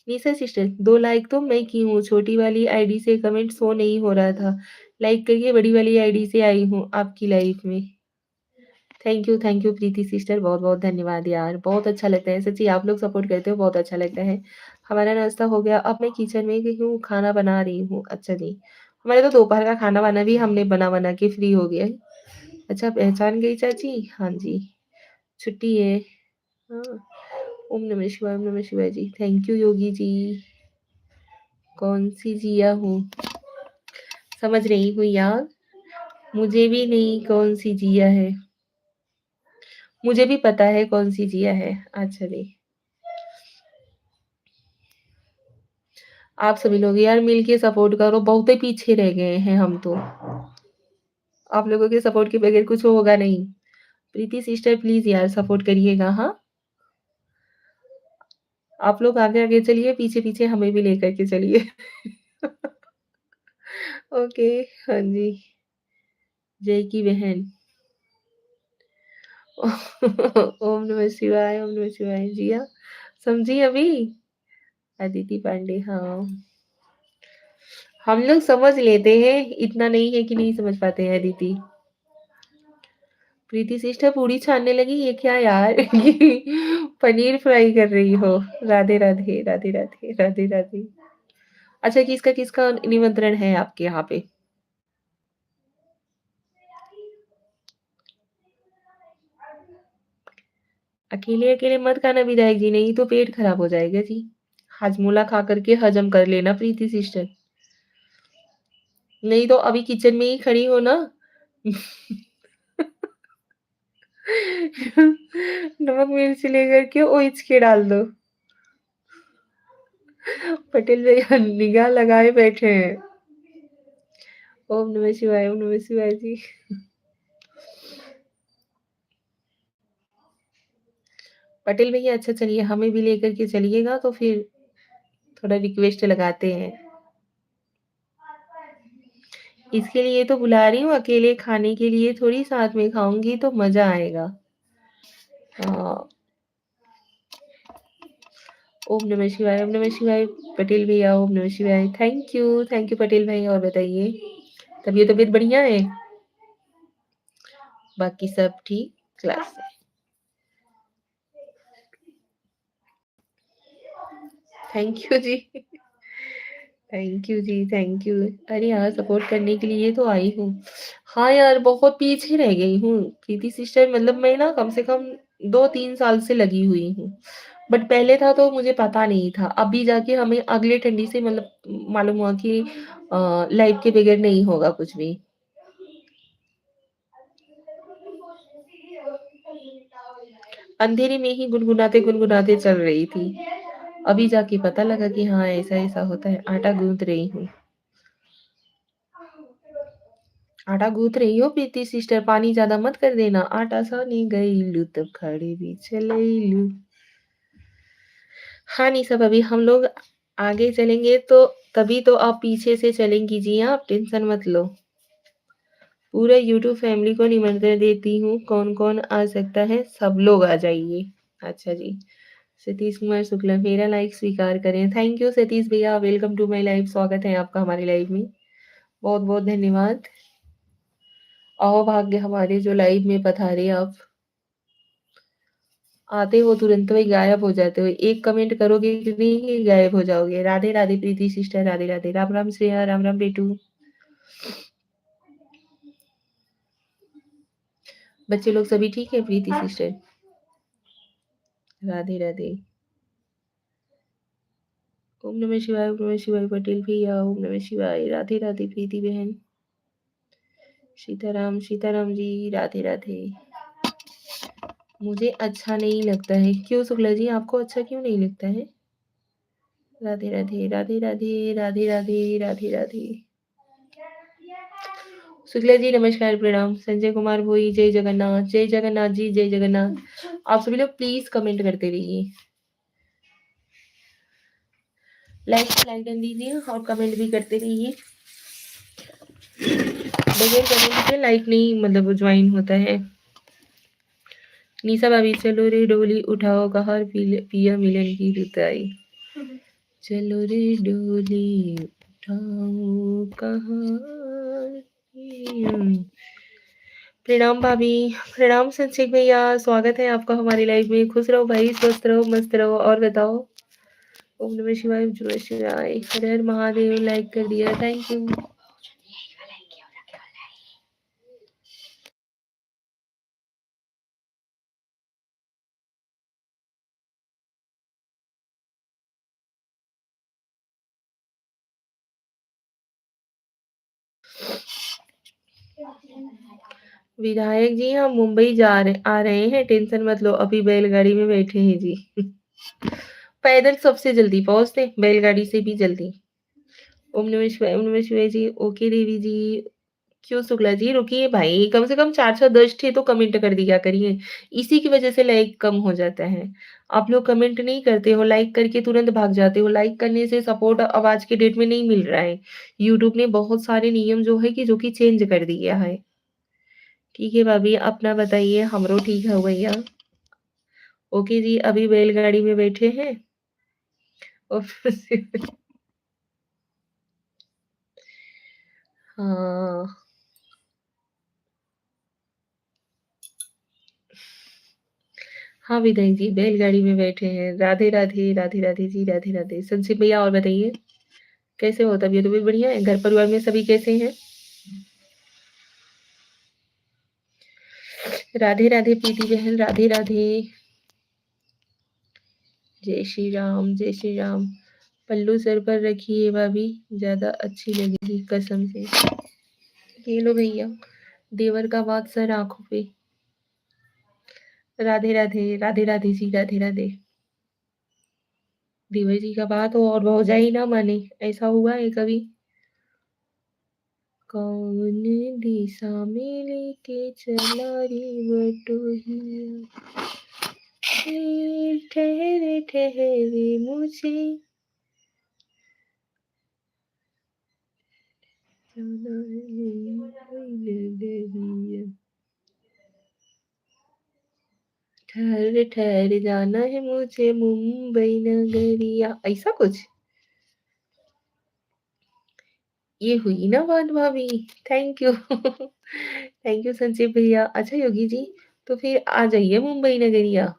निशा सिस्टर 2 लाइक तो मैं की हूँ, छोटी वाली आईडी से कमेंट शो नहीं हो रहा था। लाइक करके बड़ी वाली आईडी से आई हूँ आपकी लाइफ में। थैंक यू प्रीति सिस्टर, बहुत-बहुत धन्यवाद यार। बहुत अच्छा लगता है सच्ची, आप लोग सपोर्ट करते हो बहुत अच्छा लगता है। हमारा नाश्ता हो गया, अब मैं किचन में गई हूँ, खाना बना रही हूँ। अच्छा जी, हमारे तो दोपहर का खाना-वाना भी हमने बना-बना के फ्री हो गए। अच्छा पहचान गई चाची? हाँ जी, छुट्टी है। हाँ, ओम नमः शिवाय जी। Thank you Yogi ji. कौन-सी जिया हूँ? समझ रही हूँ यार, मुझे भी नहीं कौन-सी जिया है। मुझे भी पता है कौन-सी जिया है। अच्छा जी। आप सभी लोग यार मिल के सपोर्ट करो, बहुते पीछे रह गए हैं हम तो। आप लोगों के सपोर्ट के बगैर कुछ होगा नहीं। प्रीति सिस्टर प्लीज़ यार सपोर्ट करिएगा, हाँ? आप लोग आगे-आगे चलिए, पीछे-पीछे हमें भी लेकर के चलिए। ओके, हाँ जी। जय की बहन। ओम नमः शिवाय। जिया, समझी अभी? अदिति पांडे, हाँ। हम लोग समझ लेते हैं, इतना नहीं है कि नहीं समझ पाते हैं अदिति। प्रीति सिस्टर पूड़ी छानने लगी, ये क्या यार? पनीर फ्राई कर रही हो। राधे राधे राधे राधे राधे राधे। अच्छा, किसका किसका निमंत्रण है आपके यहाँ पे? अकेले अकेले मत खाना विधायक जी, नहीं तो पेट खराब हो जाएगा जी। हाजमोला खा करके हजम कर लेना प्रीति सिस्टर। नहीं तो अभी किचन में ही खड़ी हो ना। नमक मिर्च लेकर के ओइच के डाल दो। पटेल भैया निगाह लगाए बैठे हैं। ओम नमः शिवाय, ओम नमः शिवाय जी। पटेल भैया अच्छा चलिए, हमें भी लेकर के चलिएगा तो फिर थोड़ा रिक्वेस्ट लगाते हैं। इसके लिए तो बुला रही हूँ, अकेले खाने के लिए थोड़ी, साथ में खाऊंगी तो मजा आएगा। हाँ। ओम नमः शिवाय, ओम नमः शिवाय। पटेल भैया ओम नमः शिवाय। थैंक यू पटेल भैया। और बताइए, तबीयत तबीयत बढ़िया है? बाकी सब ठीक क्लास में? थैंक यू जी। थैंक यू जी, थैंक यू। अरे यार, सपोर्ट करने के लिए तो आई हूँ। हाँ यार, बहुत पीछे रह गई हूँ प्रीति सिस्टर, मतलब मैं ना कम से कम 2-3 साल से लगी हुई हूँ। बट पहले था तो मुझे पता नहीं था। अभी जाके हमें अगले ठंडी से मतलब मालूम हुआ कि लाइट के बगैर नहीं होगा कुछ भी। अंधेरे में ही गुनगुनाते गुनगुनाते चल रही थी। अभी जाके पता लगा कि हाँ, ऐसा ऐसा होता है। आटा गूंथ रही हूँ। आटा गूंथ रही हो प्रीति सिस्टर, पानी ज्यादा मत कर देना। आटा सानी गईलू तब खड़े भी चलैलू। हाँ नहीं, सब अभी हम लोग आगे चलेंगे तो तभी तो आप पीछे से चलेंगी जी। आप टेंशन मत लो। पूरे यूट्यूब फैमिली को निमंत्रण देती हूँ, कौन कौन आ सकता है, सब लोग आ जाइए। अच्छा जी। सतीश कुमार शुक्ला, मेरा लाइक स्वीकार करें। थैंक यू सतीश भैया, वेलकम टू माय लाइव। स्वागत है आपका हमारी लाइव में। बहुत बहुत धन्यवाद। अहो भाग्य हमारे जो लाइव में पधारे आप। आते हो तुरंत वही गायब हो जाते हो। एक कमेंट करोगे कि नहीं, गायब हो जाओगे। राधे राधे प्रीति सिस्टर, राधे राधे। राम राम श्रेया, राम राम बेटू। बच्चे लोग सभी ठीक है प्रीति सिस्टर? राधे राधे। ओम नमः शिवाय, ओम नमः शिवाय पटेल भैया, ओम नमः शिवाय। राधे राधे प्रीति बहन। सीताराम सीताराम जी, राधे राधे। मुझे अच्छा नहीं लगता है। क्यों शुक्ला जी, आपको अच्छा क्यों नहीं लगता है? राधे राधे राधे राधे राधे राधे राधे राधे। शुक्ला जी नमस्कार, प्रणाम। संजय कुमार भोई, जय जगन्नाथ, जय जगन्नाथ जी, जय जगन्नाथ। आप सभी लोग प्लीज कमेंट करते रहिए। लाइक कर दीजिए और कमेंट भी करते रहिए। बगैर कमेंट के लाइक नहीं मतलब ज्वाइन होता है। निशा भाभी, चलो रे डोली उठाओ, कहाँ पिया मिलन की रुताई। चलो रे डोली उठाओ, कहाँ पिया। प्रणाम भाभी। प्रणाम संचिक भैया, स्वागत है आपका हमारी लाइफ में। खुश रहो भाई, स्वस्थ रहो, मस्त रहो। और बताओ। ओम नमः शिवाय, ओम नमः शिवाय। हर हर महादेव। लाइक कर दिया, थैंक यू। विधायक जी हम मुंबई आ रहे हैं, टेंशन मत लो। अभी बैलगाड़ी में बैठे हैं जी। पैदल सबसे जल्दी पहुंचते, बैलगाड़ी से भी जल्दी। ओम नमः शिवाय, ओम नमः शिवाय जी। ओके देवी जी। क्यों शुक्ला जी, रुकिए भाई, कम से कम 410 थे तो कमेंट कर दिया करिए। इसी की वजह से लाइक कम हो जाता है। आप लोग कमेंट नहीं करते हो, लाइक करके तुरंत भाग जाते हो। लाइक करने से सपोर्ट अब आज के डेट में नहीं मिल रहा है। यूट्यूब ने बहुत सारे नियम जो है कि जो कि चेंज कर दिया है। ठीक है भाभी, अपना बताइए। हमरो ठीक है भैया। ओके जी, अभी बैलगाड़ी में बैठे हैं और फिर से हाँ। हाँ, विनय जी बैलगाड़ी में बैठे हैं। राधे, राधे, राधे, राधे जी, राधे, राधे। संक्षेप भैया और बताइए, कैसे हो? तबीयत-वबीयत बढ़िया है? घर परिवार में सभी कैसे हैं? राधे, राधे प्रीति बहन, राधे, राधे। जय श्री राम, जय श्री राम। पल्लू सर पर रखिए भाभी, ज़्यादा अच्छी लगेगी कसम से। ये लो भैया, देवर का बात सर आँखों पे। राधे, राधे, राधे, राधे जी, राधे, राधे। देवर जी का बात हो और भौजाई ना माने, ऐसा हुआ है कभी? कौन दिशा में लेके चला रे बटोहिया, ठहरे ठहरे मुझे जाना है नगरिया। ठहर ठहर जाना है मुझे मुंबई नगरिया, ऐसा कुछ। ये हुई ना बात भाभी। Thank you. Thank you Sanjeev भैया। अच्छा योगी जी, तो फिर आ जाइए मुंबई नगरिया।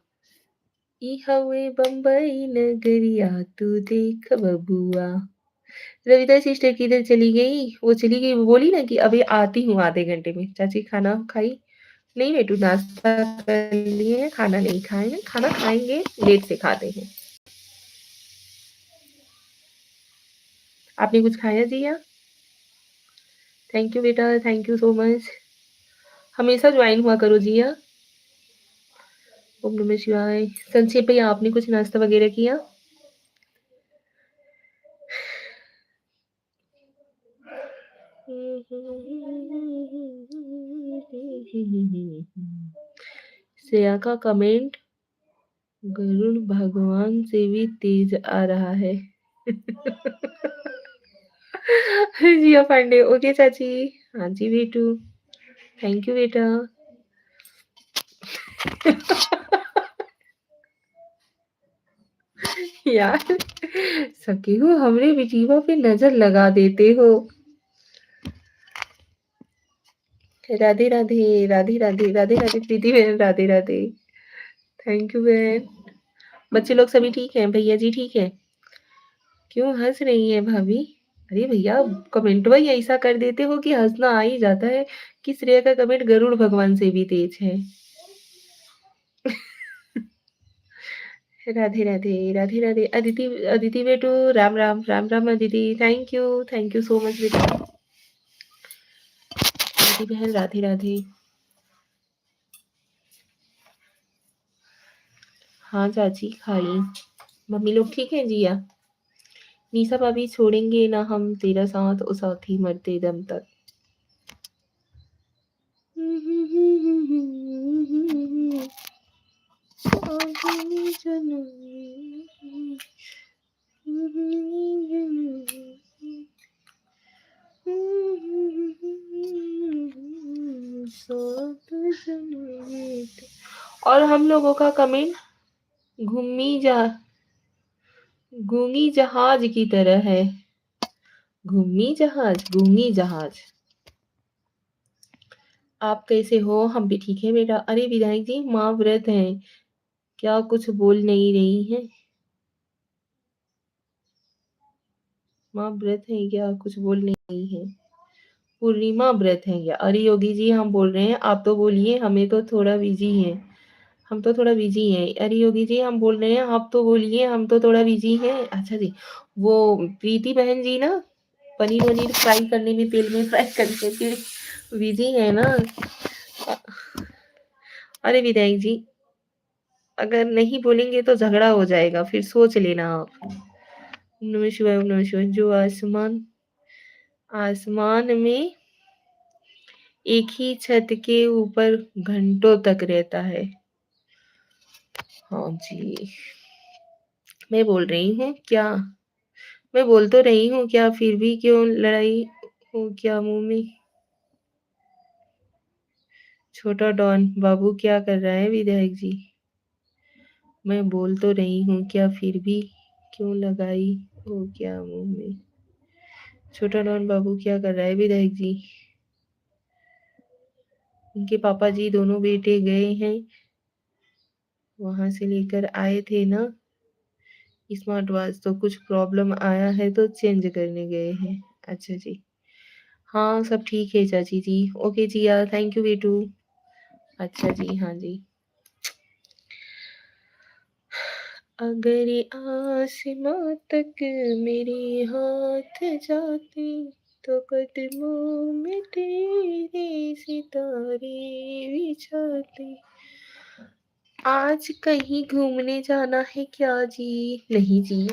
ई हवे बम्बई नगरिया, तू देख बबुआ। रविता सिस्टर किधर चली गई? वो चली गई, वो बोली ना कि अभी आती हूँ आधे घंटे में। चाची खाना खाई? नहीं बेटू, नाश्ता कर लिए हैं, खाना नहीं खाए हैं। खाना खाएंगे, लेट से खाते हैं। आपने कुछ खाया जिया? थैंक यू बेटा, थैंक यू सो मच। हमेशा ज्वाइन हुआ करो जिया। ओम नमः शिवाय। संक्षेप भैया, आपने कुछ नाश्ता वगैरह किया? श्रेया का कमेंट गरुड़ भगवान से भी तेज आ रहा है। जिया पांडे, ओके चाची। हाँ जी बेटू, थैंक यू बेटा। यार, सखी हो हमरे बिटीवा पे नजर लगा देते हो। राधे राधे, राधे राधे, राधे राधे प्रीति बहन, राधे राधे। थैंक यू बहन। बच्चे लोग सभी ठीक हैं? भैया जी ठीक है? क्यों हंस रही हैं भाभी? अरे भैया, कमेंटवा ही ऐसा कर देते हो कि हंसना आ ही जाता है कि श्रेया का कमेंट गरुड़ भगवान से भी तेज है। राधे राधे, राधे राधे। अदिति, अदिति बेटू, Ram Ram, Ram Ram Aditi. Thank you so much बेटा। अदिति बहन, राधे राधे। हाँ चाची खाई। मम्मी लोग ठीक है जिया? निशा भाभी, छोड़ेंगे ना हम तेरा साथ ओ साथी मरते दम तक। और हम लोगों का कमेंट घूमी जा गूंगी जहाज की तरह है। घूमी जहाज, गूंगी जहाज। आप कैसे हो? हम भी ठीक है बेटा। अरे विधायक जी, माँ व्रत है, क्या कुछ बोल नहीं रही है? माँ व्रत है क्या? कुछ बोल नहीं है। पूर्णिमा व्रत है क्या? अरे योगी जी, हम बोल रहे हैं, आप तो बोलिए, हमें तो थोड़ा बिजी है। हम तो थोड़ा बिजी हैं। अरे योगी जी, हम बोल रहे हैं, आप तो बोलिए, हम तो थोड़ा बिजी हैं। अच्छा जी, वो प्रीति बहन जी ना पनीर वनीर फ्राई करने में, तेल में फ्राई करके फिर बिजी है ना। अरे विधायक जी, अगर नहीं बोलेंगे तो झगड़ा हो जाएगा, फिर सोच लेना आप। ओम नमः शिवाय, ओम नमः शिवाय। जो आसमान आसमान में एक ही छत के ऊपर घंटों तक रहता है। हाँ जी, मैं बोल रही हूँ क्या? मैं बोल तो रही हूँ क्या, फिर भी क्यों लड़ाई हो क्या मुंह में? छोटा डॉन बाबू क्या कर रहा है विधायक जी? मैं बोल तो रही हूँ क्या, फिर भी क्यों लगाई हो क्या मुंह में? छोटा डॉन बाबू क्या कर रहा है विधायक जी? उनके पापा जी दोनों बेटे गए हैं, वहाँ से लेकर आए थे ना स्मार्ट वॉच, तो कुछ प्रॉब्लम आया है तो चेंज करने गए हैं। अच्छा जी। हाँ, सब ठीक है चाची जी। ओके जी यार, थैंक यू बेटू। अच्छा जी, हाँ जी। अगर आसमां तक मेरे हाथ जाते तो कदमों में तेरे सितारे बिछाते। आज कहीं घूमने जाना है क्या जी? नहीं जी,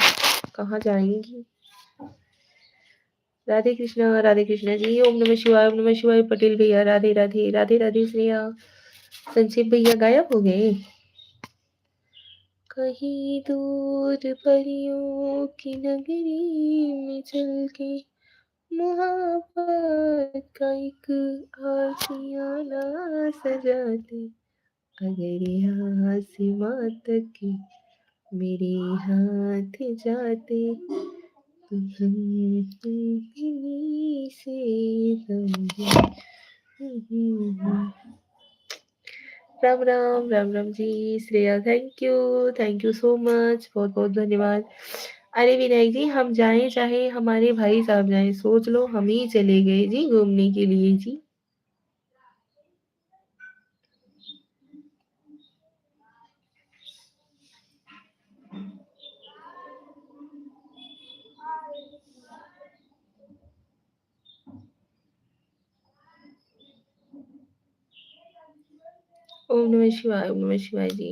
कहाँ जाएंगी? राधे कृष्णा जी। ओम नमः शिवाय, ओम नमः शिवाय। पटेल भैया राधे राधे, राधे राधे श्रेया। संक्षेप भैया गायब हो गए। कहीं दूर परियों की नगरी में चल के मोहब्बत का एक आशियाना सजाते। अगर यहाँ आसमां तक मेरे हाथ जाते इन्हीं से समझे। Ram Ram, Ram Ram ji. Shreya thank you so much, बहुत बहुत धन्यवाद। अरे विनायक जी, हम जाएं चाहे हमारे भाई साहब जाएं, सोच लो हम ही चले गए जी घूमने के लिए जी। ओम नमः शिवाय जी।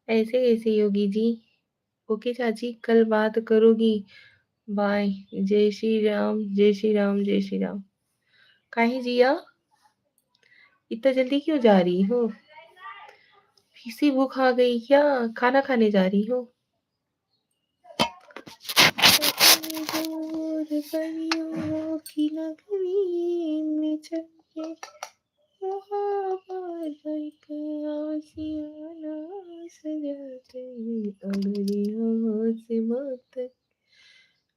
ऐसे ऐसे योगी जी। ओके चाची, कल बात करोगी। बाय। जय श्री राम, जय श्री राम, जय श्री राम। काहे जिया, इतना जल्दी क्यों जा रही हो? किसी भूख आ गई क्या? खाना खाने जा रही हो? दूर परियों की नगरी में चलके मोहब्बत का एक आशियाना सजाते। अगर यहाँ से माँ तक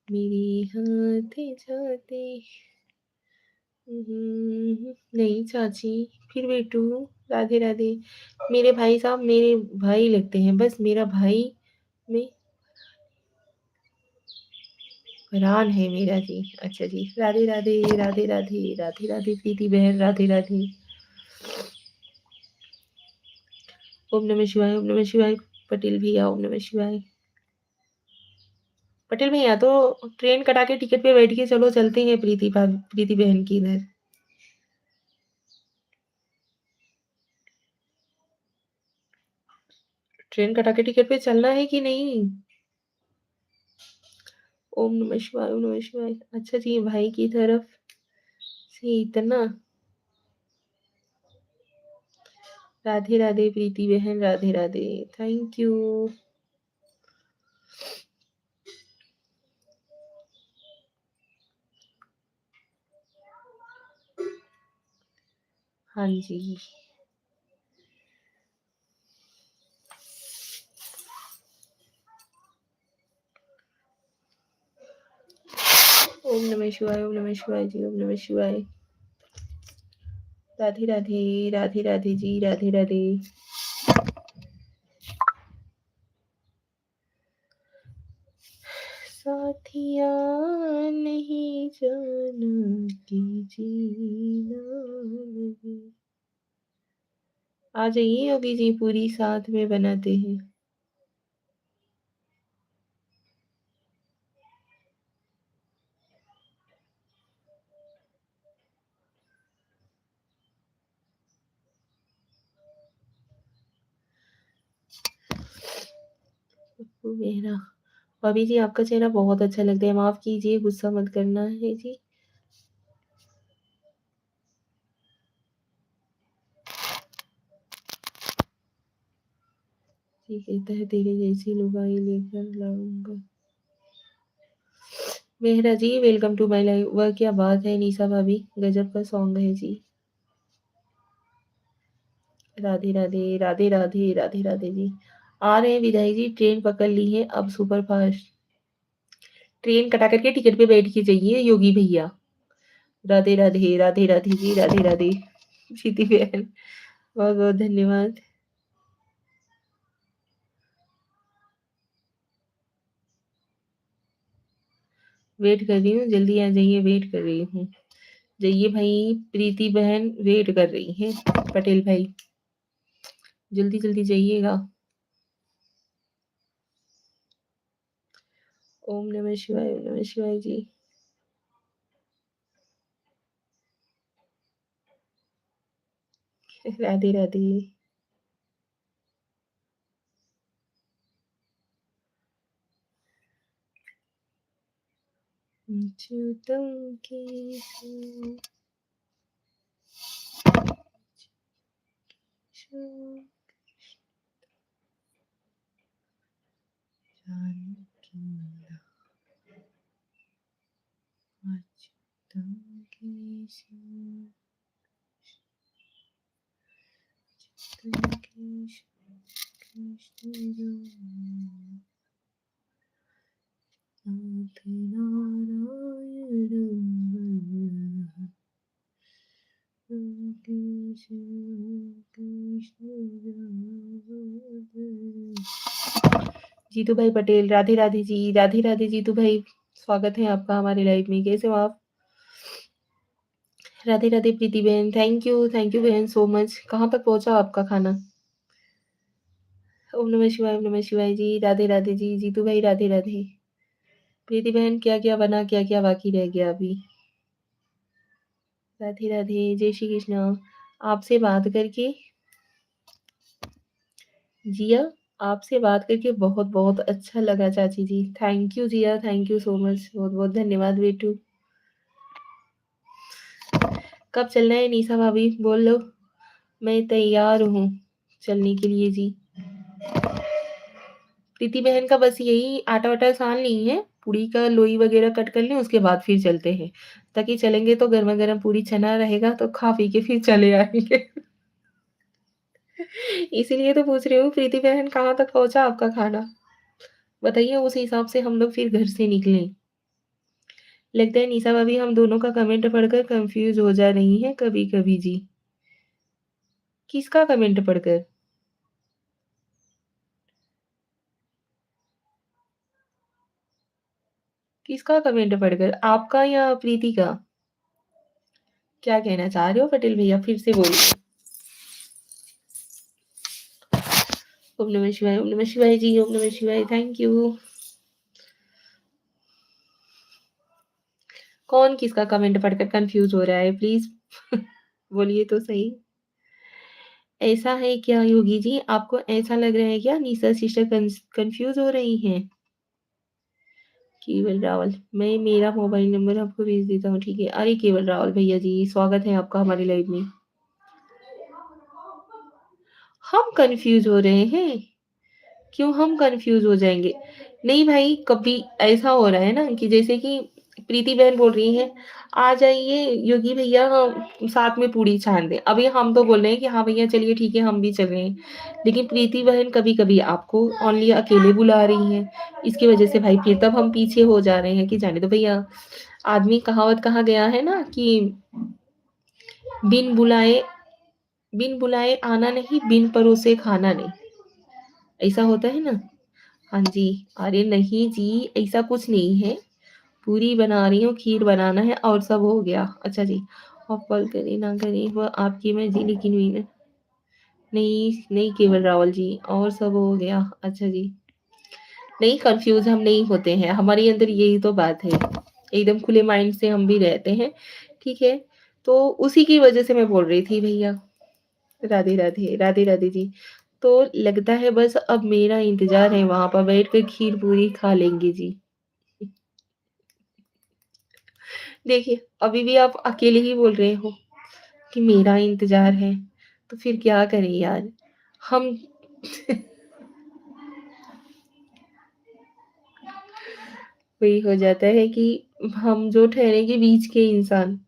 मेरे हाथ जाते। नहीं चाची, फिर बेटू। राधे राधे। मेरे भाई साहब मेरे भाई लगते हैं, बस मेरा भाई में फरहान है मेरा जी। अच्छा जी, राधे राधे, राधे राधे, राधे राधे प्रीति बहन, राधे राधे। ओम नमः शिवाय, ओम नमः शिवाय। पटेल भैया ओम नमः शिवाय। पटेल भैया तो ट्रेन कटा के टिकट पे बैठ के चलो, चलते हैं प्रीति बहन की इधर। ट्रेन कटा के टिकट पे चलना है कि नहीं? ओम नमः शिवाय, ओम नमः शिवाय। अच्छा जी, भाई की तरफ से इतना। राधे राधे प्रीति बहन, राधे राधे। Thank you. हाँ जी। ओम नमः शिवाय, ओम नमः शिवाय जी, ओम नमः शिवाय। राधे राधे, राधे राधे जी, राधे राधे। साथिया नहीं जाना कि जीना लगे। आ जाइए योगी जी, पूरी साथ में बनाते हैं। वो मेरा भाभी जी, आपका चेहरा बहुत अच्छा लगता है, माफ कीजिए, गुस्सा मत करना है जी। ठीक है, तह तेरे जैसी लुगाई लेकर लाऊंगा। मेहरा जी, वेलकम टू माय लाइव। वह क्या बात है निशा भाभी, गजब का सॉन्ग है जी। राधे राधे, राधे राधे, राधे राधे जी। आ रहे हैं विदाई जी, ट्रेन पकड़ ली है अब सुपर फास्ट। ट्रेन कटा करके टिकट पे बैठ के जाइए योगी भैया। राधे राधे, राधे राधे जी, राधे राधे। प्रीति बहन, बहुत बहुत धन्यवाद। वेट कर रही हूँ, जल्दी आ जाइए, वेट कर रही हूँ। जाइए भाई, प्रीति बहन वेट कर रही है। पटेल भाई, जल्दी जल्दी जाइएगा। ओम नमः शिवाय, ओम नमः शिवाय जी। राधे राधे। अच्युतम केशव जानकी अच्युतम केशव अच्युतम केशव कृष्ण नाथ नारायण जीतू भाई पटेल, राधे राधे जी, राधे राधे जीतू भाई, स्वागत है आपका हमारे लाइव में। कैसे हो आप? राधे राधे प्रीति बहन, थैंक यू बहन सो मच। कहाँ तक पहुंचा आपका खाना? ओम नमः शिवाय, ओम नमः शिवाय जी, राधे राधे जी, जीतू भाई राधे राधे। प्रीति बहन, क्या क्या बना, क्या क्या बाकी रह गया अभी? राधे राधे, जय श्री कृष्ण। आपसे बात करके जिया, आपसे बात करके बहुत बहुत अच्छा लगा चाची जी। Thank you Jiya, thank you so much, बहुत बहुत धन्यवाद बेटू। कब चलना है निशा भाभी, बोल लो, मैं तैयार हूँ चलने के लिए जी। प्रीति बहन का बस यही आटा वाटा सान ली है, पूड़ी का लोई वगैरह कट कर लें, उसके बाद फिर चलते हैं, ताकि चलेंगे तो गर्मा गर्म पूड़ी चना रहेगा तो खा पी के फिर चले आएंगे। इसीलिए तो पूछ रही हूँ प्रीति बहन, कहाँ तक पहुंचा आपका खाना, बताइए, उस हिसाब से हम लोग फिर घर से निकलें। लगता है निशा भाभी हम दोनों का कमेंट पढ़कर कंफ्यूज हो जा रही हैं कभी कभी जी। किसका कमेंट पढ़कर? किसका कमेंट पढ़कर, आपका या प्रीति का? क्या कहना चाह रहे हो पटेल भैया, फिर से बोलिए। ओम नमः शिवाय, ओम नमः शिवाय जी, ओम नमः शिवाय, थैंक यू। कौन किसका कमेंट पढ़कर कंफ्यूज हो रहा है प्लीज? बोलिए तो सही। ऐसा है क्या योगी जी, आपको ऐसा लग रहा है क्या निशा सिस्टर कंफ्यूज हो रही हैं? केवल रावल, मैं मेरा मोबाइल नंबर आपको भेज देता हूँ, ठीक है? अरे केवल रावल भैया जी, स्वागत है आपका हमारे लाइव में। हम कंफ्यूज हो रहे हैं? क्यों हम कंफ्यूज हो जाएंगे? नहीं भाई, कभी ऐसा हो रहा है ना कि जैसे कि प्रीति बहन बोल रही है आ जाइए योगी भैया, हम साथ में पूड़ी छान दें। अभी हम तो बोल रहे हैं कि हाँ भैया चलिए ठीक है, हम भी चल रहे हैं, लेकिन प्रीति बहन कभी कभी आपको ओनली अकेले बुला रही है, इसकी वजह से भाई फिर तब हम पीछे हो जा रहे हैं कि जाने दो भैया। आदमी, कहावत कहा गया है ना कि बिन बुलाए बिन बुलाए आना नहीं, बिन परोसे खाना नहीं, ऐसा होता है ना। हाँ जी। अरे नहीं जी, ऐसा कुछ नहीं है, पूरी बना रही हूँ, खीर बनाना है और सब हो गया। अच्छा जी, आप कॉल करें ना करें वह आपकी मर्जी, लेकिन नहीं नहीं केवल रावल जी, और सब हो गया। अच्छा जी, नहीं कंफ्यूज हम नहीं होते हैं, हमारे अंदर यही तो बात है, एकदम खुले माइंड से हम भी रहते हैं, ठीक है? तो उसी की वजह से मैं बोल रही थी भैया। राधे राधे, राधे राधे जी। तो लगता है बस अब मेरा इंतजार है, वहां पर बैठ कर खीर पूरी खा लेंगे जी। देखिए, अभी भी आप अकेले ही बोल रहे हो कि मेरा इंतजार है, तो फिर क्या करें यार हम। वही हो जाता है कि हम जो ठहरेंगे बीच के इंसान,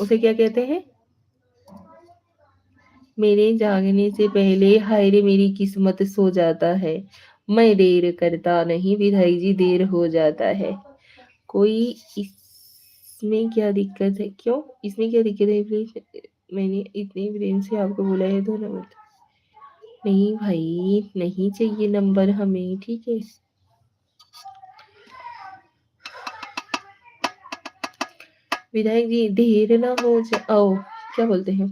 उसे क्या कहते हैं? मेरे जागने से पहले हाय रे मेरी किस्मत सो जाता है। मैं देर करता नहीं विधाई जी देर हो जाता है। कोई इसमें क्या दिक्कत है? क्यों? इसमें क्या दिक्कत है प्लीज़? मैंने इतने प्रेम से आपको बोला है तो नंबर नहीं भाई, नहीं चाहिए नंबर हमें, ठीक है? विधायक जी देर ना हो जाओ क्या बोलते हैं?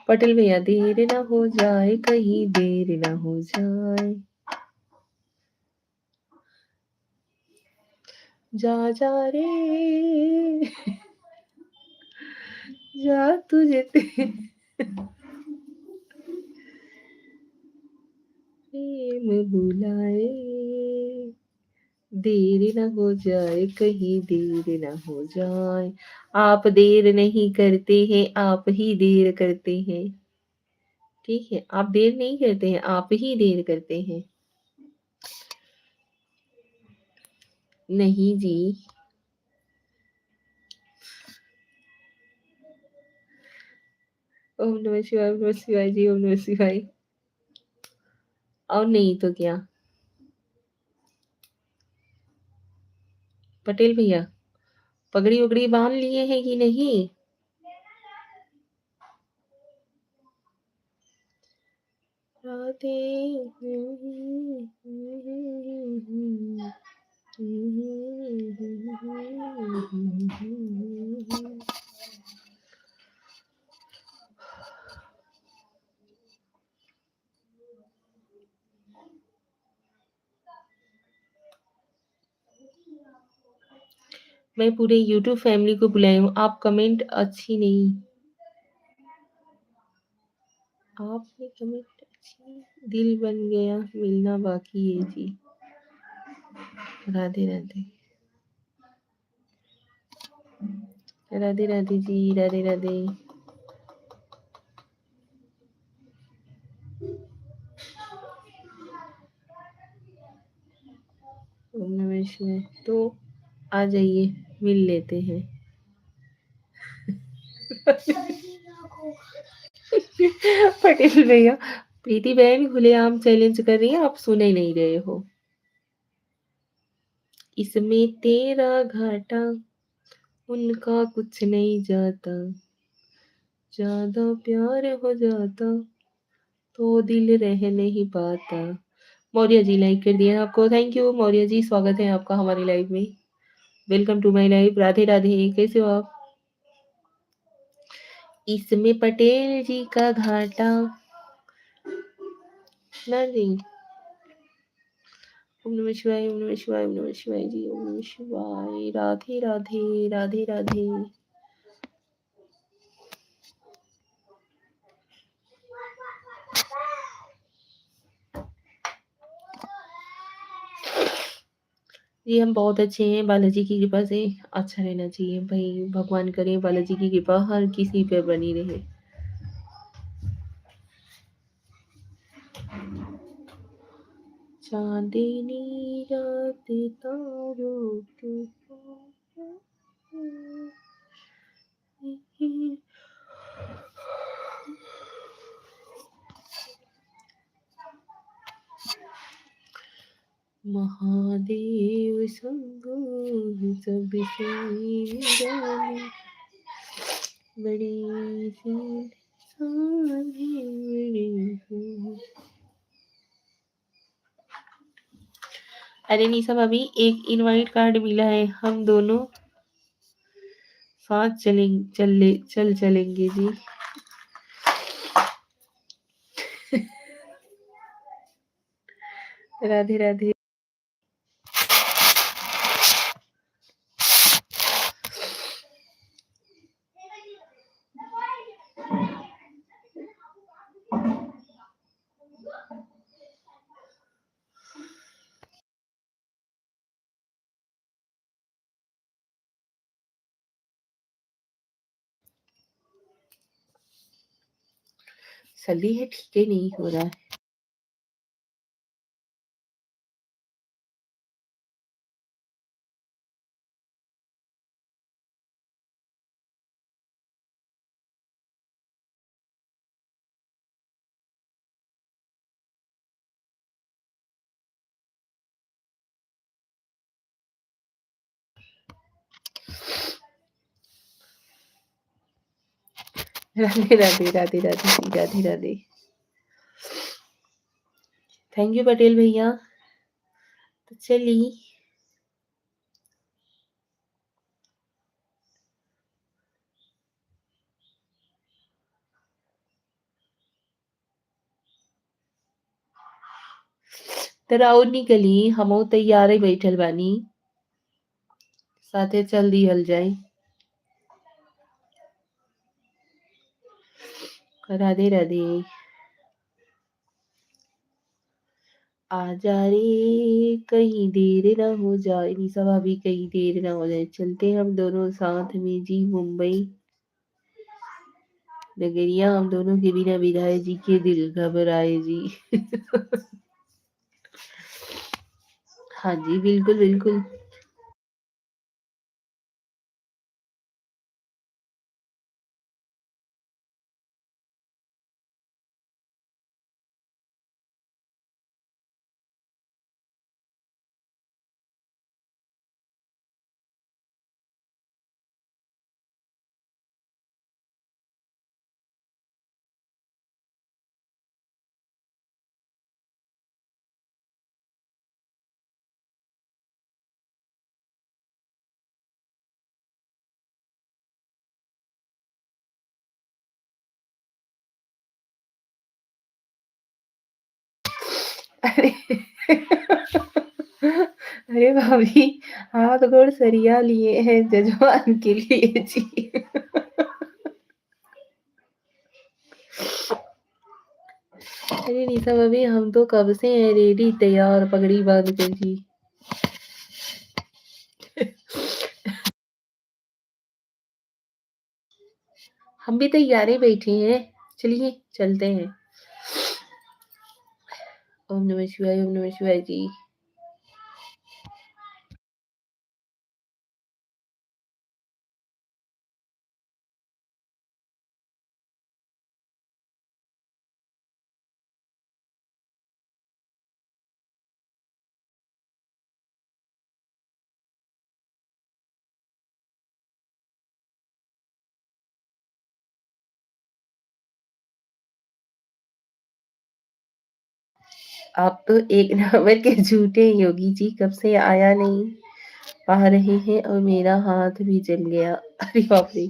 पटेल भैया देर ना हो जाए कहीं देर ना हो जाए। जा जा रे जा तुझे प्रेम बुलाए देर न हो जाए कहीं देर न हो जाए। आप देर नहीं करते हैं आप ही देर करते हैं, ठीक है? आप देर नहीं करते हैं आप ही देर करते हैं। नहीं जी। ओम नमः शिवाय ओम नमः शिवाय जी ओम नमः शिवाय। और नहीं तो क्या? पटेल भैया पगड़ी उगड़ी बांध लिए हैं कि नहीं? राधे मैं पूरे यूट्यूब फैमिली को बुलाई हूँ, आप कमेंट अच्छी नहीं। आपने कमेंट अच्छी दिल बन गया मिलना बाकी है जी। राधे राधे राधे राधे जी राधे राधे। ओम नमः शिवाय। तो आ जाइए मिल लेते हैं। पटेल भैया प्रीति बहन खुलेआम चैलेंज कर रही है आप सुन ही नहीं रहे हो। इसमें तेरा घाटा उनका कुछ नहीं जाता, ज्यादा प्यार हो जाता तो दिल रह नहीं पाता। मौर्य जी लाइक कर दिया आपको, थैंक यू मौर्य जी, स्वागत है आपका हमारी लाइव में। Welcome to my live. Radhe Radhe, कैसे हो आप? इसमें पटेल जी का घाटा ना जी। ओम नमः शिवाय ओम नमः शिवाय ओम नमः शिवाय जी ओम नमः शिवाय। राधे राधे राधे राधे। जी हम बहुत अच्छे हैं बालाजी की कृपा से। अच्छा रहना चाहिए भाई, भगवान करे बालाजी की कृपा हर किसी पे बनी रहे। चांदनी रात तारों के महादेव शंभु सबसे निराले बड़ी सी साँझे बड़ी हो। अरे निशा भाभी एक इनवाइट कार्ड मिला है, हम दोनों साथ चलेंगे जी। राधे राधे। सर्दी है ठीक है नहीं हो रहा है। राधे राधे राधे राधे जी, राधे राधे। थैंक यू पटेल भैया। तो चलिए त राउर निकली, हमहू तैयारे बैठल बानी, साथे चल दिहल जाई। राधे राधे। आजा रे कहीं देर ना हो जाए, निशा भाभी कहीं देर ना हो जाए, चलते हम दोनों साथ में जी मुंबई नगरिया, हम दोनों के बिना विदाई जी के दिल घबराए जी। हाँ जी, बिल्कुल बिल्कुल। अरे अरे भाभी, हाथ गोड़ सरिया लिए हैं जजमान के लिए जी। अरे निशा भाभी, हम तो कब से हैं रेडी तैयार पगड़ी बांध कर जी। हम भी तैयार ही बैठे हैं, चलिए चलते हैं। ओम नमः शिवाय, ओम नमः शिवाय जी। आप तो एक नंबर के झूठे योगी जी, कब से आया नहीं पा रहे हैं और मेरा हाथ भी जल गया। अरे बाप रे।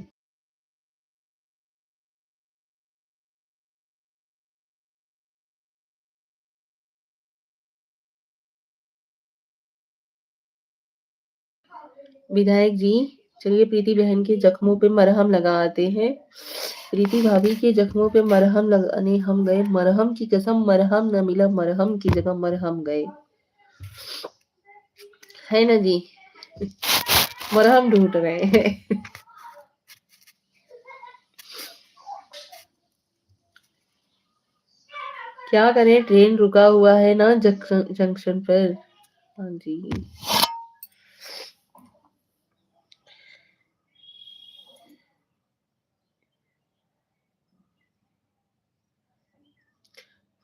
विधायक जी, चलिए प्रीति बहन के जख्मों पे मरहम लगाते हैं। प्रीति भाभी के जख्मों पे मरहम लगाने हम गए, मरहम की कसम मरहम न मिला, मरहम की जगह मरहम गए, है ना जी। मरहम ढूंढ रहे हैं। क्या करें, ट्रेन रुका हुआ है ना जंक्शन पर। हाँ जी।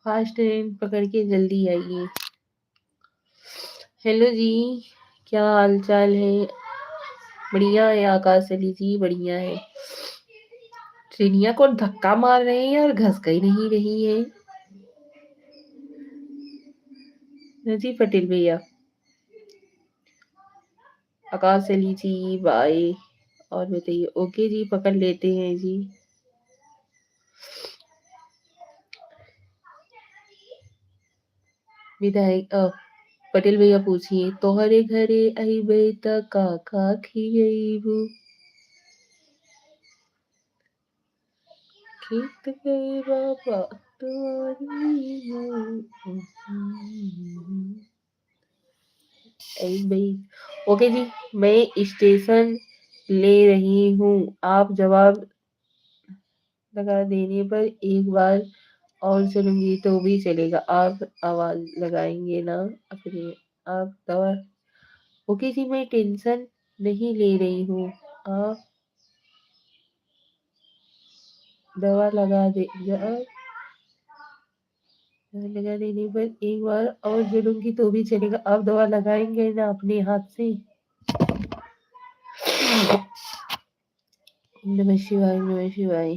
फास्ट ट्रेन पकड़ के जल्दी आइए। हेलो जी, क्या हाल चाल है? बढ़िया है आकाश अली जी, बढ़िया है। ट्रेनिया को धक्का मार रहे हैं यार, घस गई नहीं रही है। जी पटेल भैया, आकाश अली जी बाय। और बताइए, ओके जी, पकड़ लेते हैं जी। विधायक पटेल भैया पूछिए, तोहरे घरे अइबे त का का खियइबू? खेत गए बाबा तुम्हारी भाई। ओके जी, मैं स्टेशन ले रही हूँ, आप जवाब लगा देने पर एक बार और चलूंगी तो भी चलेगा, आप आवाज लगाएंगे ना अपने आप दवा। ओके जी, मैं टेंशन नहीं ले रही हूँ, आप दवा लगा देने पर एक बार और जलूंगी तो भी चलेगा, आप दवा लगाएंगे ना अपने हाथ से। नमः शिवाय, नमः शिवाय।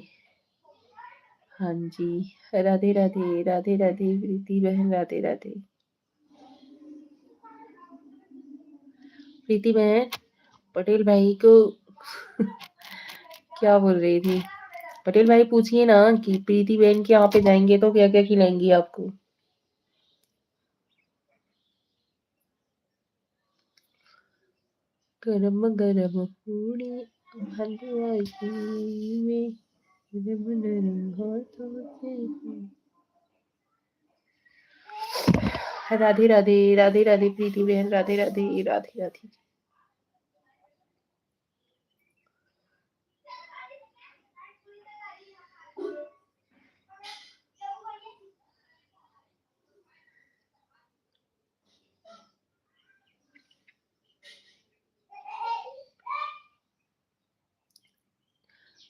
हाँ जी, राधे राधे, राधे राधे प्रीति बहन, राधे राधे। प्रीति बहन, पटेल भाई को क्या बोल रही थी? पटेल भाई पूछिए ना कि प्रीति बहन के यहाँ पे जाएंगे तो क्या क्या खिलाएंगी आपको? गरम गरम पूड़ी हलवा घी में नरम नरम हाथों से। राधे राधे, राधे राधे प्रीति बहन, राधे राधे, राधे राधे।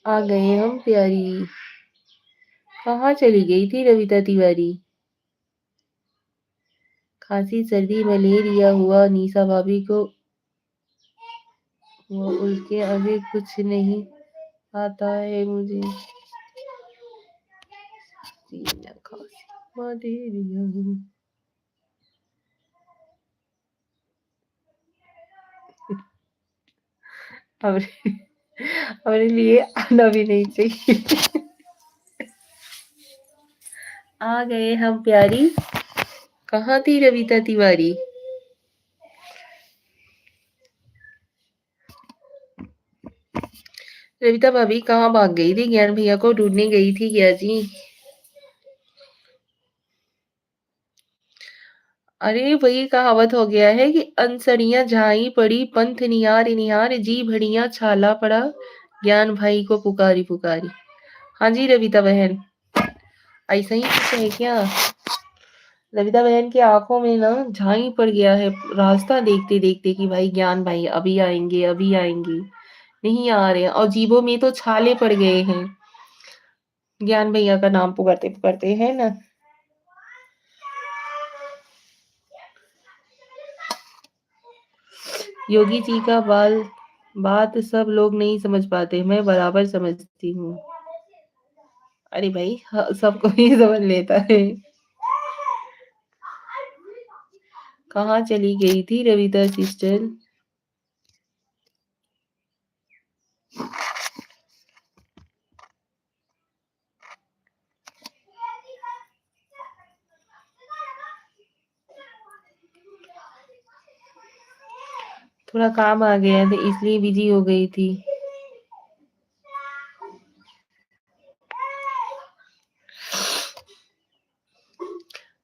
आ गए हम प्यारी। कहाँ चली गई थी रविता तिवारी? खांसी सर्दी मलेरिया हुआ निशा भाभी को, वो उसके आगे कुछ नहीं आता है मुझे। सीना खांसी मलेरिया। हमारे हमारे लिए आना भी नहीं चाहिए। आ गए हम प्यारी। कहाँ थी रविता तिवारी? रविता भाभी कहाँ भाग गई थी? ज्ञान भैया को ढूंढने गई थी क्या जी? अरे वही कहावत हो गया है कि अनसड़ियां झाई पड़ी पंथ निहार निहार जी भड़िया छाला पड़ा ज्ञान भाई को पुकारी पुकारी। हाँ जी रविता बहन, ऐसा ही कुछ है क्या? लविता बहन की आंखों में ना झाई पड़ गया है रास्ता देखते देखते कि भाई ज्ञान भाई अभी आएंगे, अभी आएंगे, नहीं आ रहे हैं, और जीभों में तो छाले पड़ गए हैं ज्ञान भैया का नाम पुकारते पुकारते, है ना? योगी जी का बात सब लोग नहीं समझ पाते, मैं बराबर समझती हूँ। अरे भाई सबको ही समझ लेता है। कहाँ चली गई थी रविता सिस्टर? थोड़ा काम आ गया था इसलिए बिजी हो गई थी।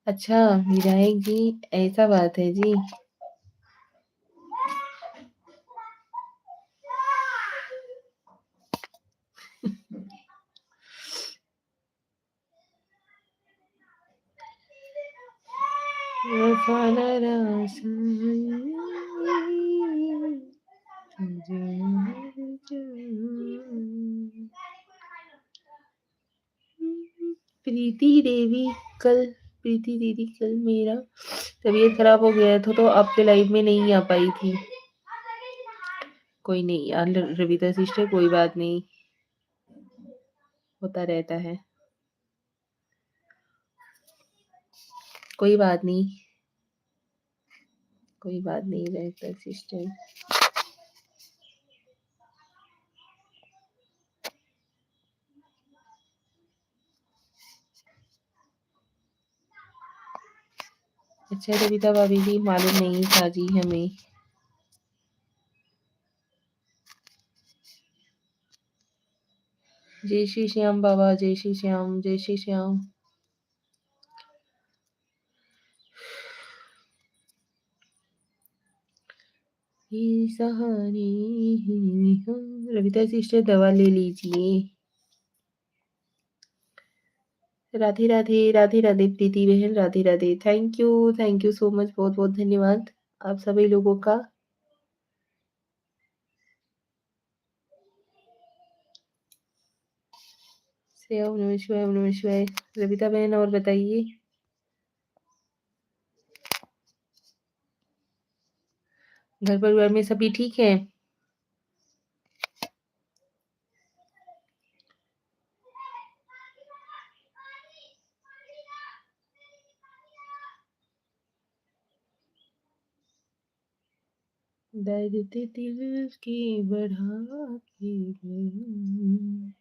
अच्छा विधायक जी, ऐसा बात है जी। प्रीति देवी कल प्रीति दीदी कल मेरा तबीयत खराब हो गया था तो आपके लाइव में नहीं आ पाई थी। कोई नहीं यार रविता सिस्टर, कोई बात नहीं, होता रहता है, कोई बात नहीं, कोई बात नहीं रविता सिस्टर। अच्छा रविता भाभी जी, मालूम नहीं था जी हमें। जय श्री श्याम बाबा, जय श्री श्याम, जय श्री श्याम। ये सहारे रविता सिस्टर दवा ले लीजिए। राधे राधे, राधे राधे प्रीति बहन, Radhe Radhe. Thank you so much, बहुत बहुत धन्यवाद आप सभी लोगों का। से ओम नमः शिवाय, ओम नमः शिवाय। रविता बहन और बताइए, घर परिवार में सभी ठीक है? दर्द दिल की बढ़ा के गई।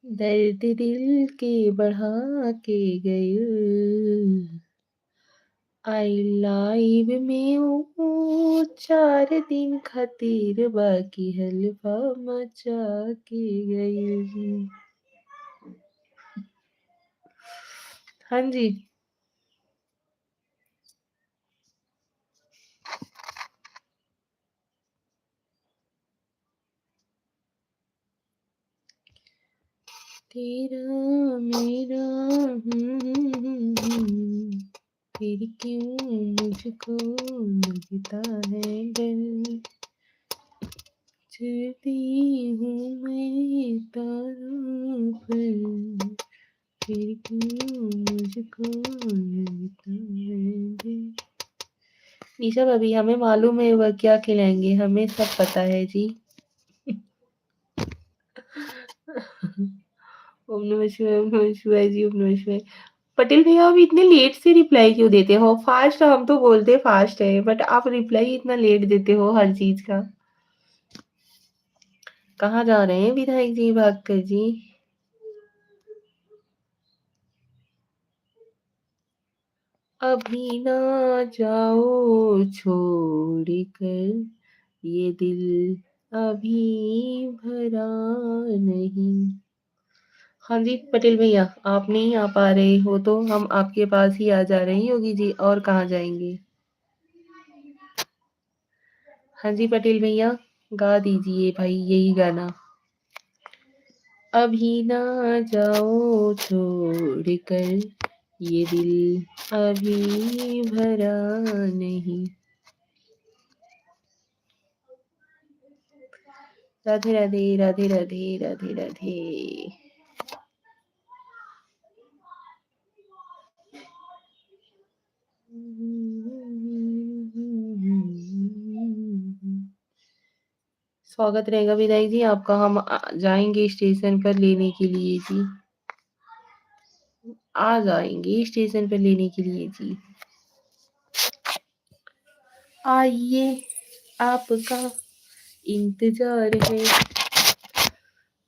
दर्द दिल के बढ़ा के गई। आई लाइव में वो 4 दिन खातिर बाकी हलवा मचा के गई। हाँ जी। तेरा मेरा फिर क्यों मुझको लगता है डर। चलती हूँ मैं तारों पर, फिर क्यों मुझको लगता है डर। निशा भाभी हमें मालूम है वह क्या खिलाएंगे, हमें सब पता है जी। ओम नमः शिवाय, ओम नमः शिवाय जी, ओम नमः शिवाय। पटेल भैया आप इतने लेट से रिप्लाई क्यों देते हो? फास्ट हम तो बोलते फास्ट है, बट आप रिप्लाई इतना लेट देते हो हर चीज का। कहाँ जा रहे हैं विधायक जी, भागकर जी? अभी ना जाओ छोड़ कर ये दिल अभी भरा नहीं। हाँ जी पटेल भैया, आप नहीं आ पा रहे हो तो हम आपके पास ही आ जा रहे हैं योगी जी, और कहाँ जाएंगे। हाँ जी पटेल भैया, गा दीजिए भाई यही गाना। अभी ना जाओ छोड़ कर ये दिल अभी भरा नहीं। राधे राधे राधे राधे राधे राधे। स्वागत रहेगा विधायक जी आपका, हम जाएंगे स्टेशन पर लेने के लिए जी। आ जाएंगे स्टेशन पर लेने के लिए जी। आइए आपका इंतजार है,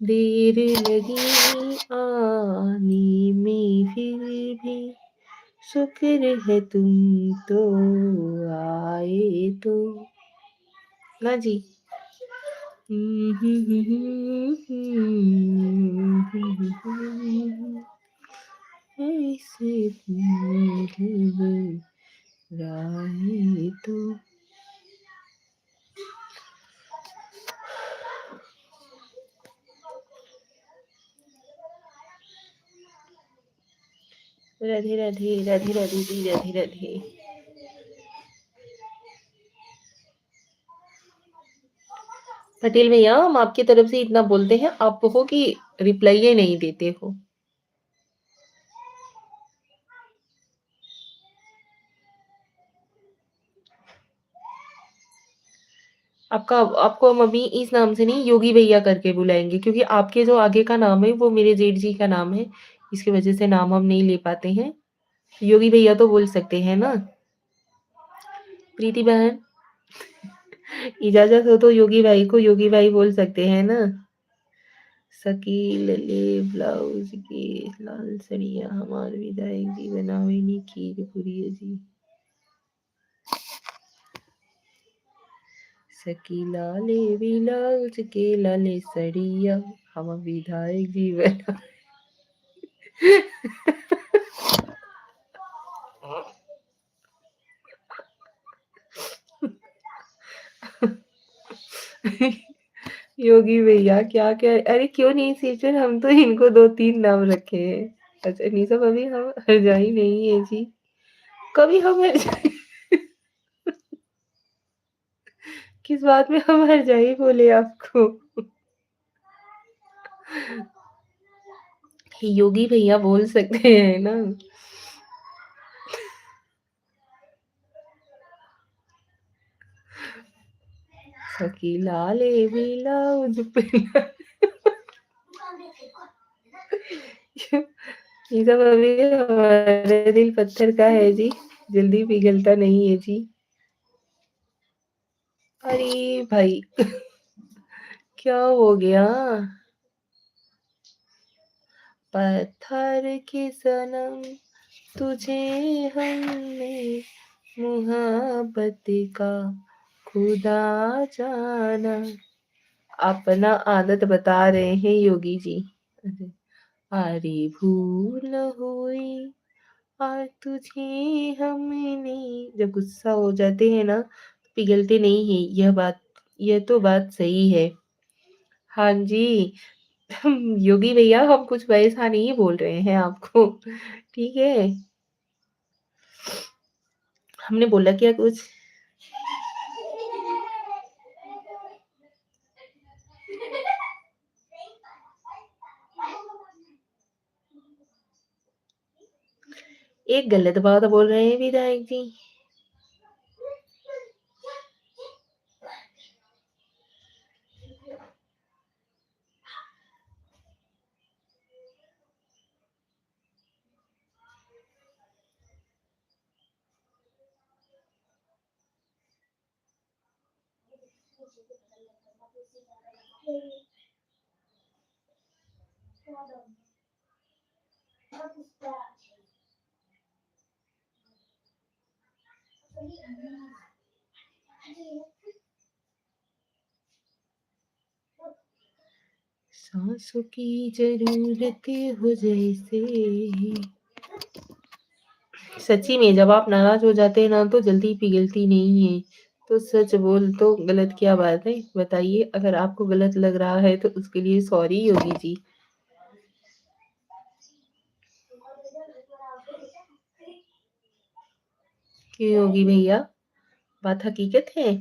देर लगी आने में फिर भी शुक्र है तुम तो आए तो। ना जी। ऐसे घबराए तो। राधे राधे राधे राधे जी, राधे राधे। पटेल भैया हम आपकी तरफ से इतना बोलते हैं, आप हो कि रिप्लाई ही नहीं देते हो। आपका आपको हम अभी इस नाम से नहीं योगी भैया करके बुलाएंगे, क्योंकि आपके जो आगे का नाम है वो मेरे जेठ जी का नाम है, इसकी वजह से नाम हम नहीं ले पाते हैं। योगी भैया तो बोल सकते हैं ना। प्रीति बहन इजाजत हो तो योगी भाई को योगी भाई बोल सकते हैं ना। शकील ले ब्लाउज के लाल सड़िया हमार विधायक जी बनावेनी खीर पूरी जी। शकीला ले ब्लाउज के लाले सड़िया हम विधायक जी बना। योगी भैया क्या क्या, अरे क्यों नहीं सीचर, हम तो इनको 2-3 नाम रखे हैं। अच्छा नहीं सब अभी हम हरजाई नहीं है जी, कभी हम हरजाई किस बात में हम हरजाई बोले आपको। योगी भैया बोल सकते हैं ना। शकीला ले ब्लाउज पे ये सब अभी हमारा दिल पत्थर का है जी, जल्दी पिघलता नहीं है जी। अरे भाई क्या हो गया? पत्थर के सनम तुझे हमने मुहब्बत का खुदा जाना। अपना आदत बता रहे हैं योगी जी। अरे भूल हुई और तुझे हमने, जब गुस्सा हो जाते हैं ना तो पिघलते नहीं है, यह तो बात सही है। हाँ जी। योगी भैया हम कुछ वैसा नहीं बोल रहे हैं आपको। ठीक है। हमने बोला क्या कुछ? एक गलत बात बोल रहे हैं विधायक जी। सांसों की जरूरत हो जैसे। सच्ची में जब आप नाराज हो जाते हैं ना तो जल्दी पिघलती नहीं है। तो सच बोल तो गलत क्या बात है बताइए? अगर आपको गलत लग रहा है तो उसके लिए सॉरी योगी जी। क्यों योगी भैया? बात हकीकत है।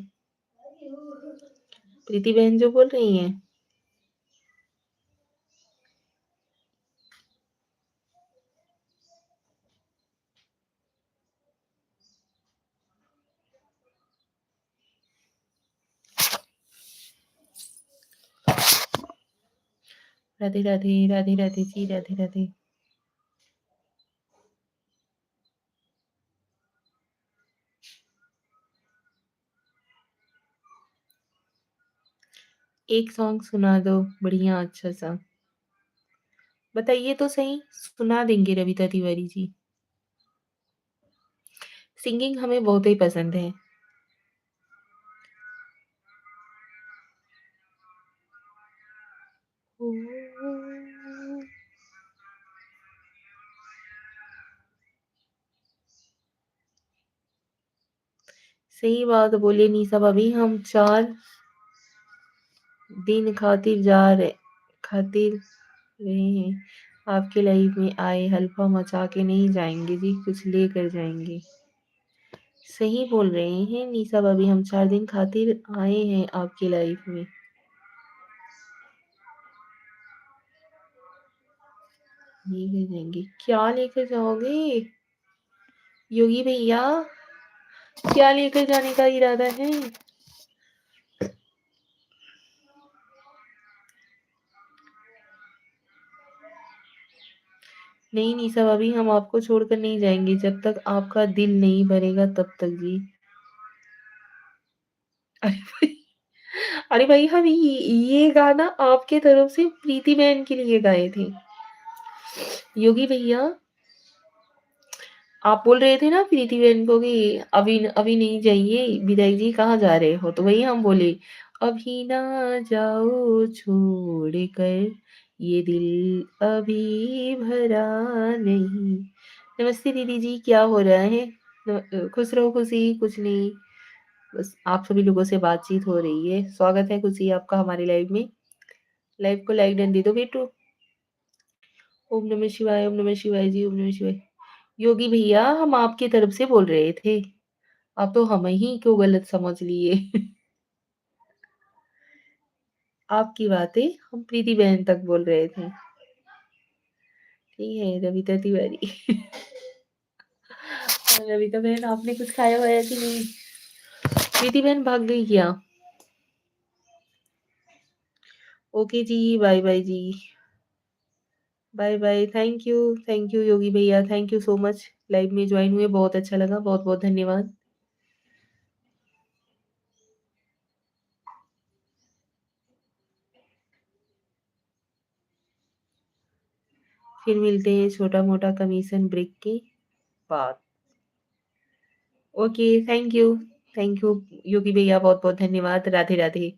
प्रीति बहन जो बोल रही हैं। राधे राधे, राधे राधे जी, राधे राधे। एक सॉन्ग सुना दो बढ़िया अच्छा सा। बताइए तो सही, सुना देंगे रविता तिवारी जी। सिंगिंग हमें बहुत ही पसंद है। ओ, सही बात बोले निशा भाभी, हम 4 दिन खातिर रहे हैं। आपके लाइफ में आए हल्फा मचा के नहीं जाएंगे जी, कुछ लेकर जाएंगे। सही बोल रहे हैं निशा भाभी, हम 4 दिन खातिर आए हैं आपकी लाइफ में। लेकर जाएंगे, क्या लेकर जाओगे योगी भैया? क्या लेकर जाने का इरादा है? नहीं निशा भाभी, हम आपको छोड़कर नहीं जाएंगे जब तक आपका दिल नहीं भरेगा तब तक जी। अरे भाई, अरे भाई हम ये गाना आपके तरफ से प्रीति बहन के लिए गाए थे। योगी भैया, आप बोल रहे थे ना प्रीति बहन को कि अभी अभी नहीं जाइए, विधायक जी कहाँ जा रहे हो? तो वही हम बोले, अभी ना जाओ छोड़ कर, ये दिल अभी भरा नहीं। नमस्ते दीदी जी, क्या हो रहा है? खुश रहो खुशी, कुछ नहीं, बस आप सभी लोगों से बातचीत हो रही है। स्वागत है खुशी आपका हमारी लाइव में। लाइव को लाइक डन दे दो बेटू। ओम नमः शिवाय, ओम नमः शिवाय जी, ओम नमः शिवाय। योगी भैया हम आपकी तरफ से बोल रहे थे, आप तो हम ही क्यों गलत समझ लिए? आपकी बातें हम प्रीति बहन तक बोल रहे थे। ठीक है रविता तिवारी। रविता बहन आपने कुछ खाया वाया कि नहीं? प्रीति बहन भाग गई क्या? ओके जी, बाय बाय जी। Bye bye. Thank you Yogi भैया, thank you so much. Live में ज्वाइन हुए, बहुत अच्छा लगा, बहुत बहुत धन्यवाद। फिर मिलते हैं छोटा मोटा कमीशन ब्रेक के बाद। ओके, थैंक यू योगी भैया, बहुत बहुत धन्यवाद। राधे राधे।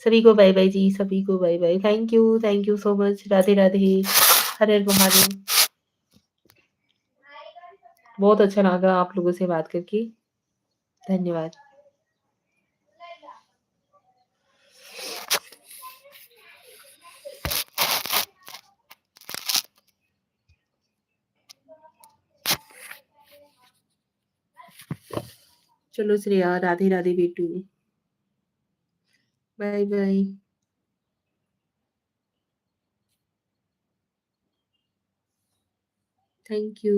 सभी को बाय बाय जी, सभी को bye bye. Thank you so much. Radhe Radhe. Har Har Mahadev. बहुत अच्छा लगा आप लोगों से बात करके। धन्यवाद। चलो श्रेया, राधे राधे बेटू। Bye bye. Thank you.